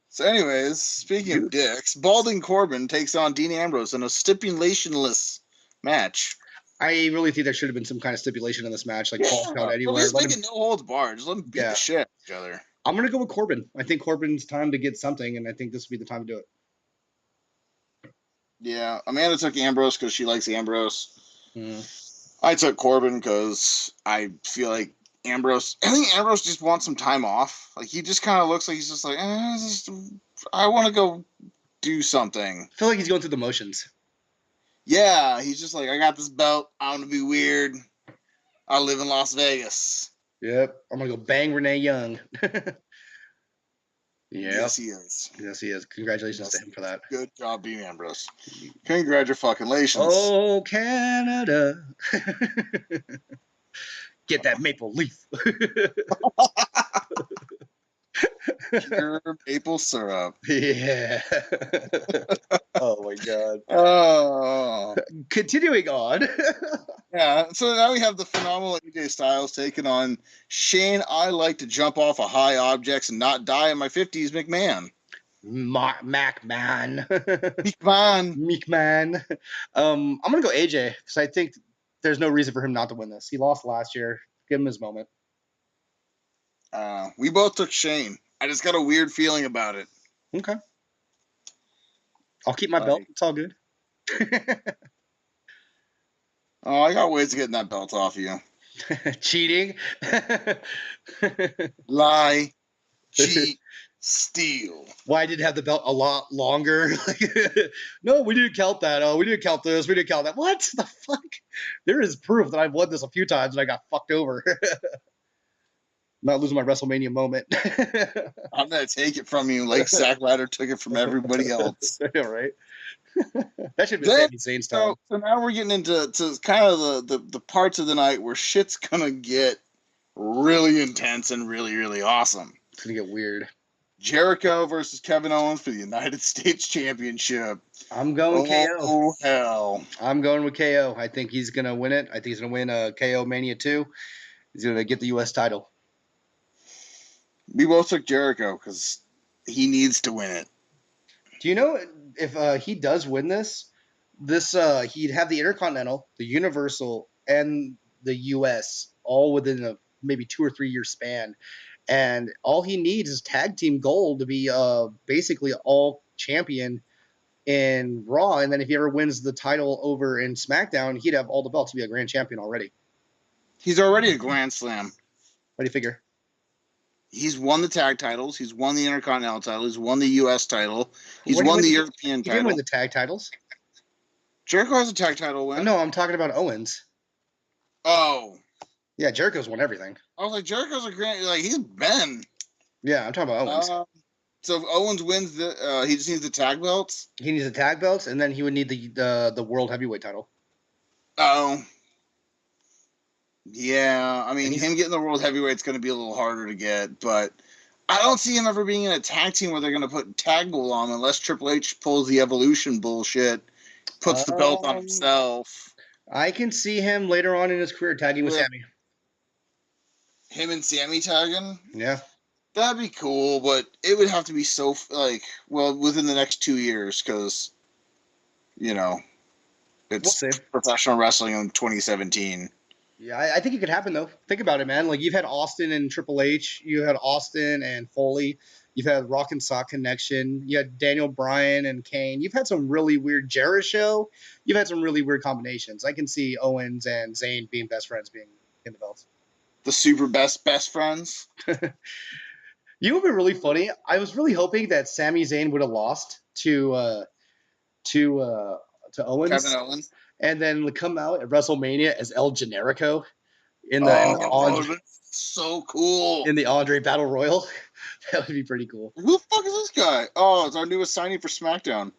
So anyways, speaking of dicks, Balding Corbin takes on Dean Ambrose in a stipulationless match. I really think there should have been some kind of stipulation in this match, like falls count anywhere. Just make it no holds barred. Just let them beat the shit out of each other. I'm going to go with Corbin. I think Corbin's time to get something, and I think this will be the time to do it. Yeah, Amanda took Ambrose because she likes Ambrose. I took Corbin because I feel like I think Ambrose just wants some time off. Like, he just kind of looks like he's just like, I want to go do something. I feel like he's going through the motions. Yeah, he's just like, I got this belt. I want to be weird. I live in Las Vegas. Yep. I'm gonna go bang Renee Young. Yes, he is. Yes, he is. Congratulations to him for that. Good job, Dean Ambrose. Congratulations. Oh, Canada. Get that maple leaf. Pure maple syrup. Yeah. Oh my God. Oh. Continuing on. Yeah, so now we have the phenomenal AJ Styles taking on Shane. I like to jump off of high objects and not die in my 50s, McMahon. McMahon. McMahon. McMahon. I'm gonna go AJ because I think there's no reason for him not to win this. He lost last year. Give him his moment. We both took Shane. I just got a weird feeling about it. Okay. I'll keep my belt. It's all good. Oh, I got ways of getting that belt off of you. Cheating. Lie. Cheat. Steal. Why did have the belt a lot longer? No, we didn't count that. Oh, we didn't count this. We didn't count that. What the fuck? There is proof that I've won this a few times and I got fucked over. Not losing my WrestleMania moment. I'm going to take it from you like Zack Ryder took it from everybody else. I know, right? That should be Sami Zayn's time. So now we're getting into kind of the parts of the night where shit's going to get really intense and really, really awesome. It's going to get weird. Jericho versus Kevin Owens for the United States Championship. I'm going KO. Oh, hell. I'm going with KO. I think he's going to win it. I think he's going to win KO Mania 2. He's going to get the U.S. title. We both took Jericho because he needs to win it. Do you know if he does win this he'd have the Intercontinental, the Universal, and the U.S. all within a maybe 2 or 3 year span. And all he needs is tag team gold to be basically all champion in Raw. And then if he ever wins the title over in SmackDown, he'd have all the belts to be a grand champion already. He's already a Grand Slam. What do you figure? He's won the tag titles. He's won the Intercontinental title. He's won the U.S. title. He's won the European title. He didn't win the tag titles. Jericho has a tag title win. No, I'm talking about Owens. Oh. Yeah, Jericho's won everything. I was like, Jericho's a grand, like, he's been. Yeah, I'm talking about Owens. So if Owens wins, he just needs the tag belts? He needs the tag belts, and then he would need the World Heavyweight title. Oh. Yeah, I mean, him getting the World Heavyweight's going to be a little harder to get, but I don't see him ever being in a tag team where they're going to put tag gold on unless Triple H pulls the Evolution bullshit, puts the belt on himself. I can see him later on in his career tagging with Sammy. Him and Sammy tagging? Yeah. That'd be cool, but it would have to be so, within the next 2 years, because, it's professional wrestling in 2017. Yeah, I think it could happen, though. Think about it, man. Like, you've had Austin and Triple H. You had Austin and Foley. You've had Rock and Sock Connection. You had Daniel Bryan and Kane. You've had some really weird Jericho. You've had some really weird combinations. I can see Owens and Zayn being best friends being in the belts. The super best friends? You would be really funny. I was really hoping that Sami Zayn would have lost to Owens. Kevin Owens. And then come out at WrestleMania as El Generico in so cool. In the Andre Battle Royal. That would be pretty cool. Who the fuck is this guy? Oh, it's our newest signing for SmackDown.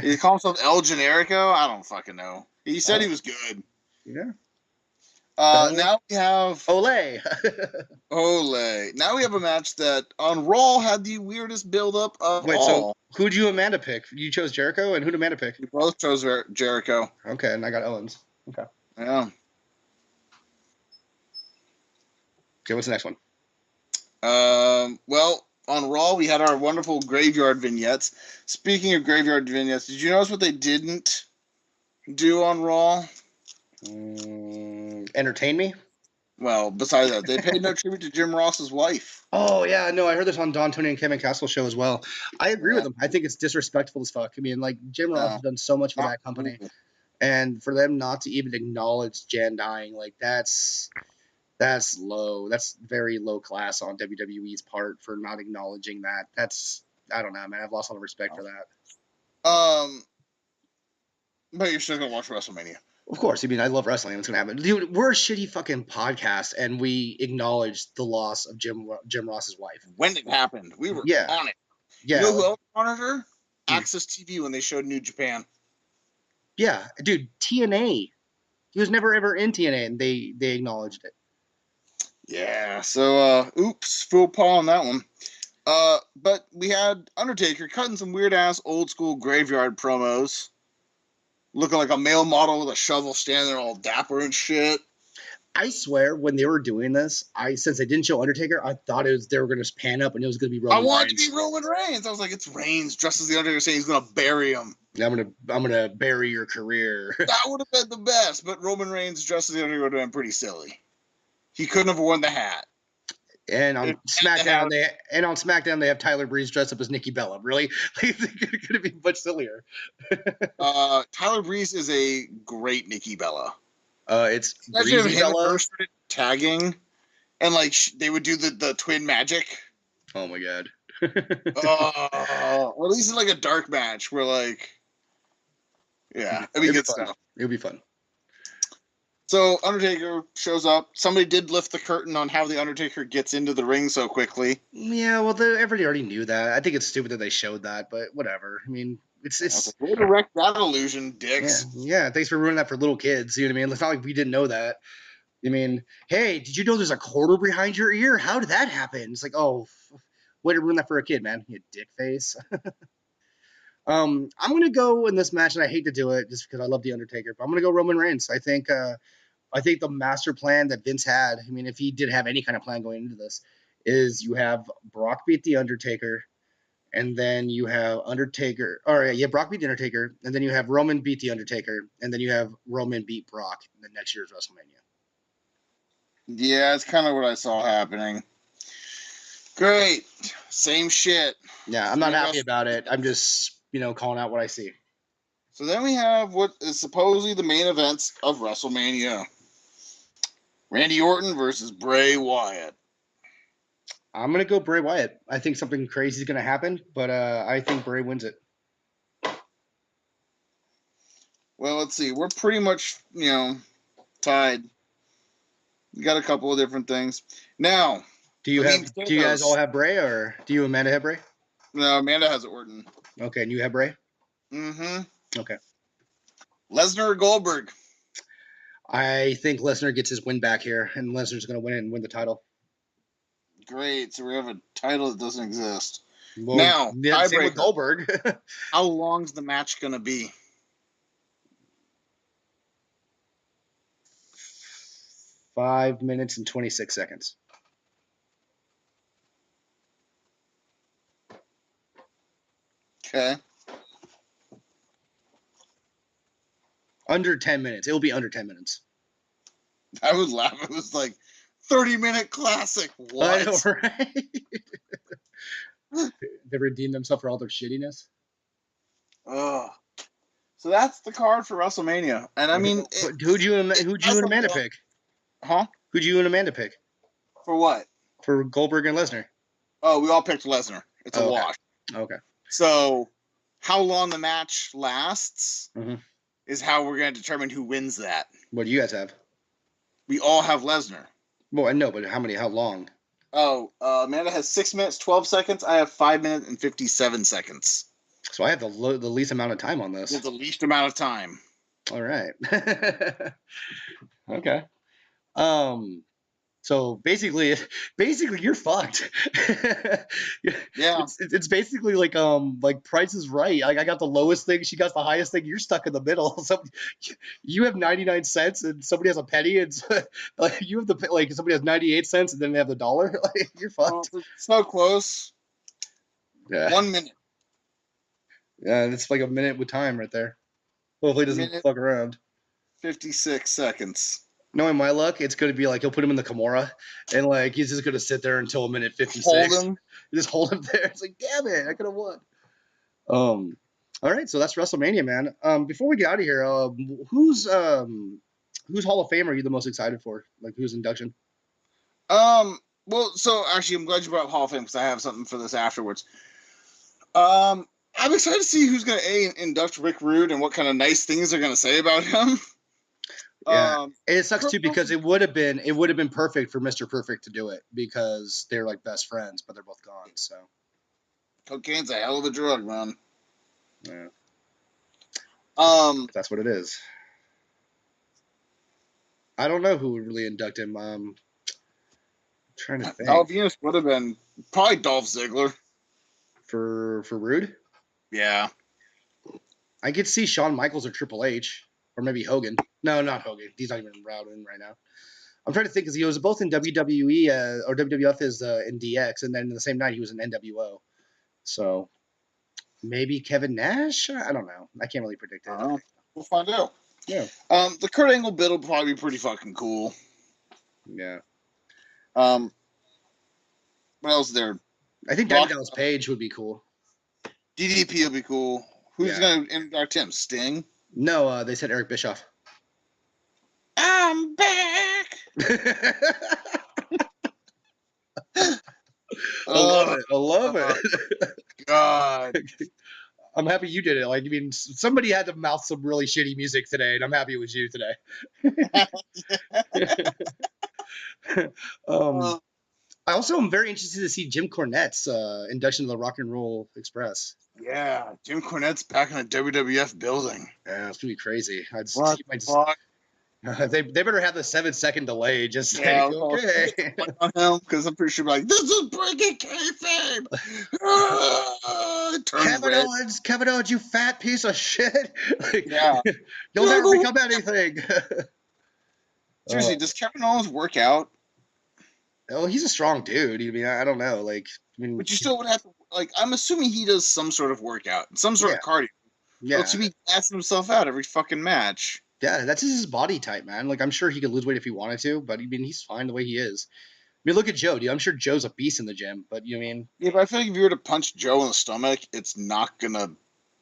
He calls himself El Generico? I don't fucking know. He said he was good. Yeah. Now we have Ole. Ole. Now we have a match that on Raw had the weirdest build-up of all. So who'd you Amanda pick? You chose Jericho, and who'd Amanda pick? We both chose Jericho. Okay, and I got Owens. Okay. Yeah. Okay, what's the next one? Well, on Raw we had our wonderful graveyard vignettes. Speaking of graveyard vignettes, did you notice what they didn't do on Raw? Entertain me? Well, besides that, they paid no tribute to Jim Ross's wife. Oh, yeah, no, I heard this on Don Tony and Kevin Castle's show as well. I agree with them. I think it's disrespectful as fuck. I mean, like, Jim Ross has done so much for that company. And for them not to even acknowledge Jen dying, like, that's low. That's very low class on WWE's part for not acknowledging that. I don't know, man. I've lost all the respect for that. But you're still going to watch WrestleMania. Of course. I mean, I love wrestling. It's gonna happen, dude. We're a shitty fucking podcast, and we acknowledge the loss of Jim Ross's wife. When it happened, we were Yeah. on it. Yeah, You know who else honored her? Access TV when they showed New Japan. yeah, dude. TNA. He was never ever in TNA, and they acknowledged it. Yeah, so oops, full paw on that one. But we had Undertaker cutting some weird ass old school graveyard promos, looking like a male model with a shovel, standing there all dapper and shit. I swear, when they were doing this, since they didn't show Undertaker, I thought they were going to pan up and it was going to be Roman I wanted Reigns. to be Roman Reigns. I was like, it's Reigns dressed as the Undertaker, saying he's gonna bury him. I'm gonna bury your career. That would have been the best. But Roman Reigns dressed as the Undertaker would have been pretty silly. He couldn't have worn the hat. And on SmackDown, they have Tyler Breeze dressed up as Nikki Bella. Really, it could have been much sillier. Tyler Breeze is a great Nikki Bella. It's Imagine if Breezy him and Bella. her started tagging, and like they would do the twin magic. Oh my god. Or at least in like a dark match where like, yeah, it'd be good stuff. It'll be fun. So Undertaker shows up. Somebody did lift the curtain on how the Undertaker gets into the ring so quickly. Yeah, well, everybody already knew that. I think it's stupid that they showed that, but whatever. I mean, it's Way to wreck that illusion, dicks. yeah. Thanks for ruining that for little kids. You know what I mean? It's not like we didn't know that. I mean, hey, did you know there's a quarter behind your ear? How did that happen? It's like, oh, way to ruin that for a kid, man. You dick face. I'm gonna go in this match, and I hate to do it just because I love the Undertaker, but I'm gonna go Roman Reigns. I think the master plan that Vince had, I mean, if he did have any kind of plan going into this, is you have Brock beat the Undertaker, and then you have Brock beat the Undertaker, and then you have Roman beat the Undertaker, and then you have Roman beat Brock in the next year's WrestleMania. Yeah, it's kind of what I saw happening. Great. Same shit. Yeah, I'm not happy about it. I'm just, calling out what I see. So then we have what is supposedly the main events of WrestleMania. Randy Orton versus Bray Wyatt. I'm going to go Bray Wyatt. I think something crazy is going to happen, but I think Bray wins it. Well, let's see. We're pretty much, tied. We got a couple of different things. Now, do you guys all have Bray, or do you, Amanda, have Bray? No, Amanda has Orton. Okay, and you have Bray? Mm-hmm. Okay. Lesnar or Goldberg? I think Lesnar gets his win back here, and Lesnar's going to win it and win the title. Great. So we have a title that doesn't exist. Well, now, yeah, same with Goldberg. How long's the match going to be? $5 minutes and 26 seconds. Okay. Under 10 minutes. It'll be under 10 minutes. I would laugh. It was like 30-minute classic. What? I know, right? They redeemed themselves for all their shittiness. Ugh. So that's the card for WrestleMania. And I mean... Who'd you and Amanda pick? Huh? Who'd you and Amanda pick? For what? For Goldberg and Lesnar. Oh, we all picked Lesnar. It's a wash. Okay. So, how long the match lasts Mhm. is how we're going to determine who wins that. What do you guys have? We all have Lesnar. Well, I know, but how long? Oh, Amanda has 6 minutes, 12 seconds. I have 5 minutes and 57 seconds. So I have the least amount of time on this. With the least amount of time. All right. Okay. So basically you're fucked. Yeah. It's basically like Price is Right. I got the lowest thing, she got the highest thing. You're stuck in the middle. So you have 99 cents and somebody has a penny, and you have somebody has 98 cents and then they have the dollar. You're fucked. Oh, so close. Yeah. 1 minute. Yeah, it's like a minute with time right there. Hopefully it doesn't fuck around. 56 seconds. Knowing my luck, it's going to be like he'll put him in the Kimura, and he's just going to sit there until a minute 56. Hold him. Just hold him there. It's like, damn it, I could have won. All right, so that's WrestleMania, man. Before we get out of here, who's Hall of Fame are you the most excited for? Like, who's induction? Well, so actually, I'm glad you brought up Hall of Fame because I have something for this afterwards. I'm excited to see who's going to induct Rick Rude and what kind of nice things they're going to say about him. Yeah, Um, and it sucks Kurt too because Angle- it would have been perfect for Mr. Perfect to do it because they're like best friends, but they're both gone. So cocaine's a hell of a drug, man. yeah, Um, that's what it is. I don't know who would really induct him. Trying to think Val Venus would have been probably Dolph Ziggler. for Rude. Yeah. I could see Shawn Michaels or Triple H or maybe Hogan. No, not Hogan. He's not even routing right now. I'm trying to think because he was both in WWE or WWF is in DX, and then in the same night he was in NWO. So maybe Kevin Nash. I don't know. I can't really predict it. I don't know. We'll find out. Yeah. The Kurt Angle bit will probably be pretty fucking cool. Yeah. What else is there? I think Diamond Dallas Page would be cool. DDP will be cool. Who's Yeah. gonna induct him? Sting? No, they said Eric Bischoff. I'm back. I love it. I love it. God. I'm happy you did it. Like, I mean, somebody had to mouth some really shitty music today, and I'm happy it was you today. I also am very interested to see Jim Cornette's induction to the Rock and Roll Express. Yeah, Jim Cornette's back in the WWF building. Yeah, it's gonna be crazy. What the fuck? They better have the 7-second delay. Just Yeah, like, okay. on him because I'm pretty sure like this is breaking kayfabe. Kevin Owens, you fat piece of shit! Like, Yeah. you'll never become anything. Seriously, does Kevin Owens work out? Oh, he's a strong dude. I mean, I don't know. Like, I mean, But you still would have to like. I'm assuming he does some sort of workout, some sort of cardio. yeah, To be gassing himself out every fucking match. yeah, that's his body type, man. Like, I'm sure he could lose weight if he wanted to, but I mean, he's fine the way he is. I mean, look at Joe, dude. I'm sure Joe's a beast in the gym, but you know what I mean? Yeah, but I feel like if you were to punch Joe in the stomach, it's not gonna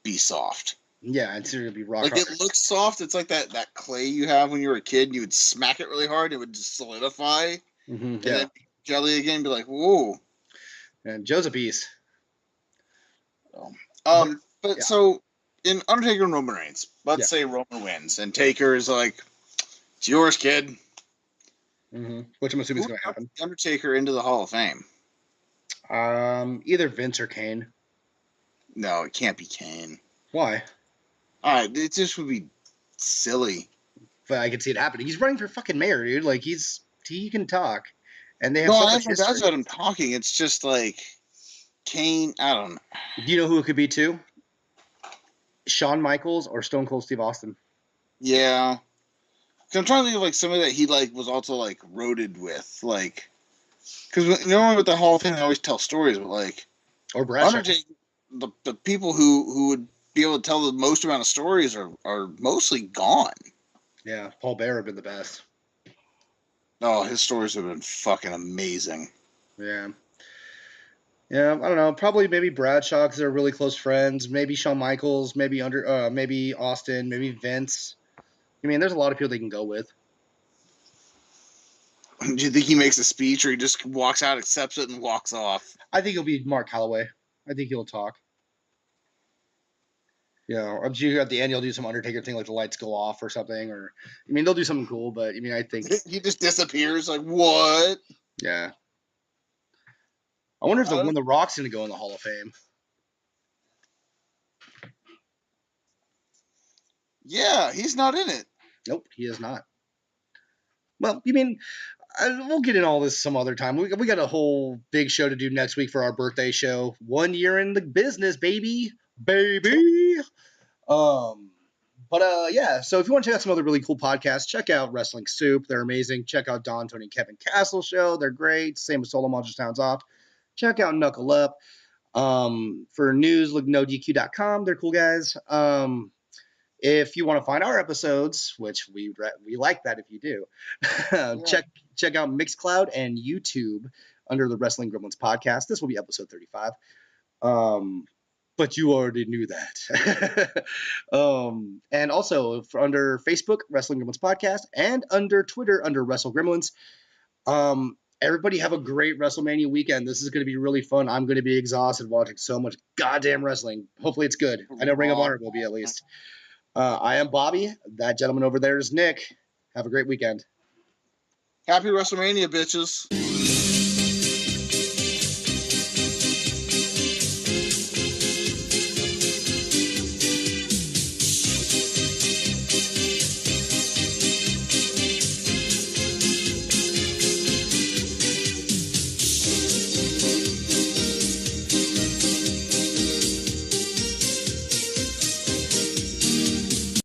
be soft. Yeah, it's gonna be rock Like hard. it looks soft. It's like that clay you have when you were a kid. And you would smack it really hard. It would just solidify. And Yeah, then jelly again. And be like, whoa. and Joe's a beast. But Yeah. so in Undertaker and Roman Reigns, let's say Roman wins and Taker is like, it's yours, kid. Which I'm assuming is going to happen. Undertaker into the Hall of Fame. Either Vince or Kane. No, it can't be Kane. Why? All right, it just would be silly. But I can see it happening. He's running for fucking mayor, dude. Like he can talk, and they have No, so I much think that's history. what I'm talking. It's just like Kane. I don't know. Do you know who it could be too? Shawn Michaels or Stone Cold Steve Austin. Yeah, 'cause I'm trying to think of like somebody that he like was also like roaded with, like because normally with the Hall of Fame they always tell stories, but like Or Bradshaw. Undertaker, the people who would be able to tell the most amount of stories are mostly gone. Yeah, Paul Bearer would been the best. Oh, his stories have been fucking amazing. Yeah. Yeah, I don't know. Probably maybe Bradshaw because they're really close friends. Maybe Shawn Michaels. Maybe maybe Austin. Maybe Vince. I mean, there's a lot of people they can go with. Do you think he makes a speech or he just walks out, accepts it, and walks off? I think it'll be Mark Calloway. I think he'll talk. Yeah, I'm sure at the end he'll do some Undertaker thing like the lights go off or something. Or I mean, they'll do something cool. But I mean, I think He just disappears. Like what? yeah. I wonder if the one The Rock's going to go in the Hall of Fame. Yeah, he's not in it. Nope, he is not. Well, you mean we'll get in all this some other time. We got a whole big show to do next week for our birthday show. 1 year in the business, baby. Yeah. So if you want to check out some other really cool podcasts, check out Wrestling Soup. They're amazing. Check out Don, Tony, Kevin Castle show. They're great. Same with Solo Monster Sounds Off. Check out Knuckle Up. For news, look NoDQ.com. They're cool guys. If you want to find our episodes, which we like that if you do, check out Mixcloud and YouTube under the Wrestling Gremlins podcast. This will be episode 35. But you already knew that. And also under Facebook, Wrestling Gremlins podcast, and under Twitter under Wrestle Gremlins. Everybody have a great WrestleMania weekend. This is going to be really fun. I'm going to be exhausted watching so much goddamn wrestling. Hopefully it's good. I know Ring of Honor will be at least. I am Bobby. That gentleman over there is Nick. Have a great weekend. Happy WrestleMania, bitches.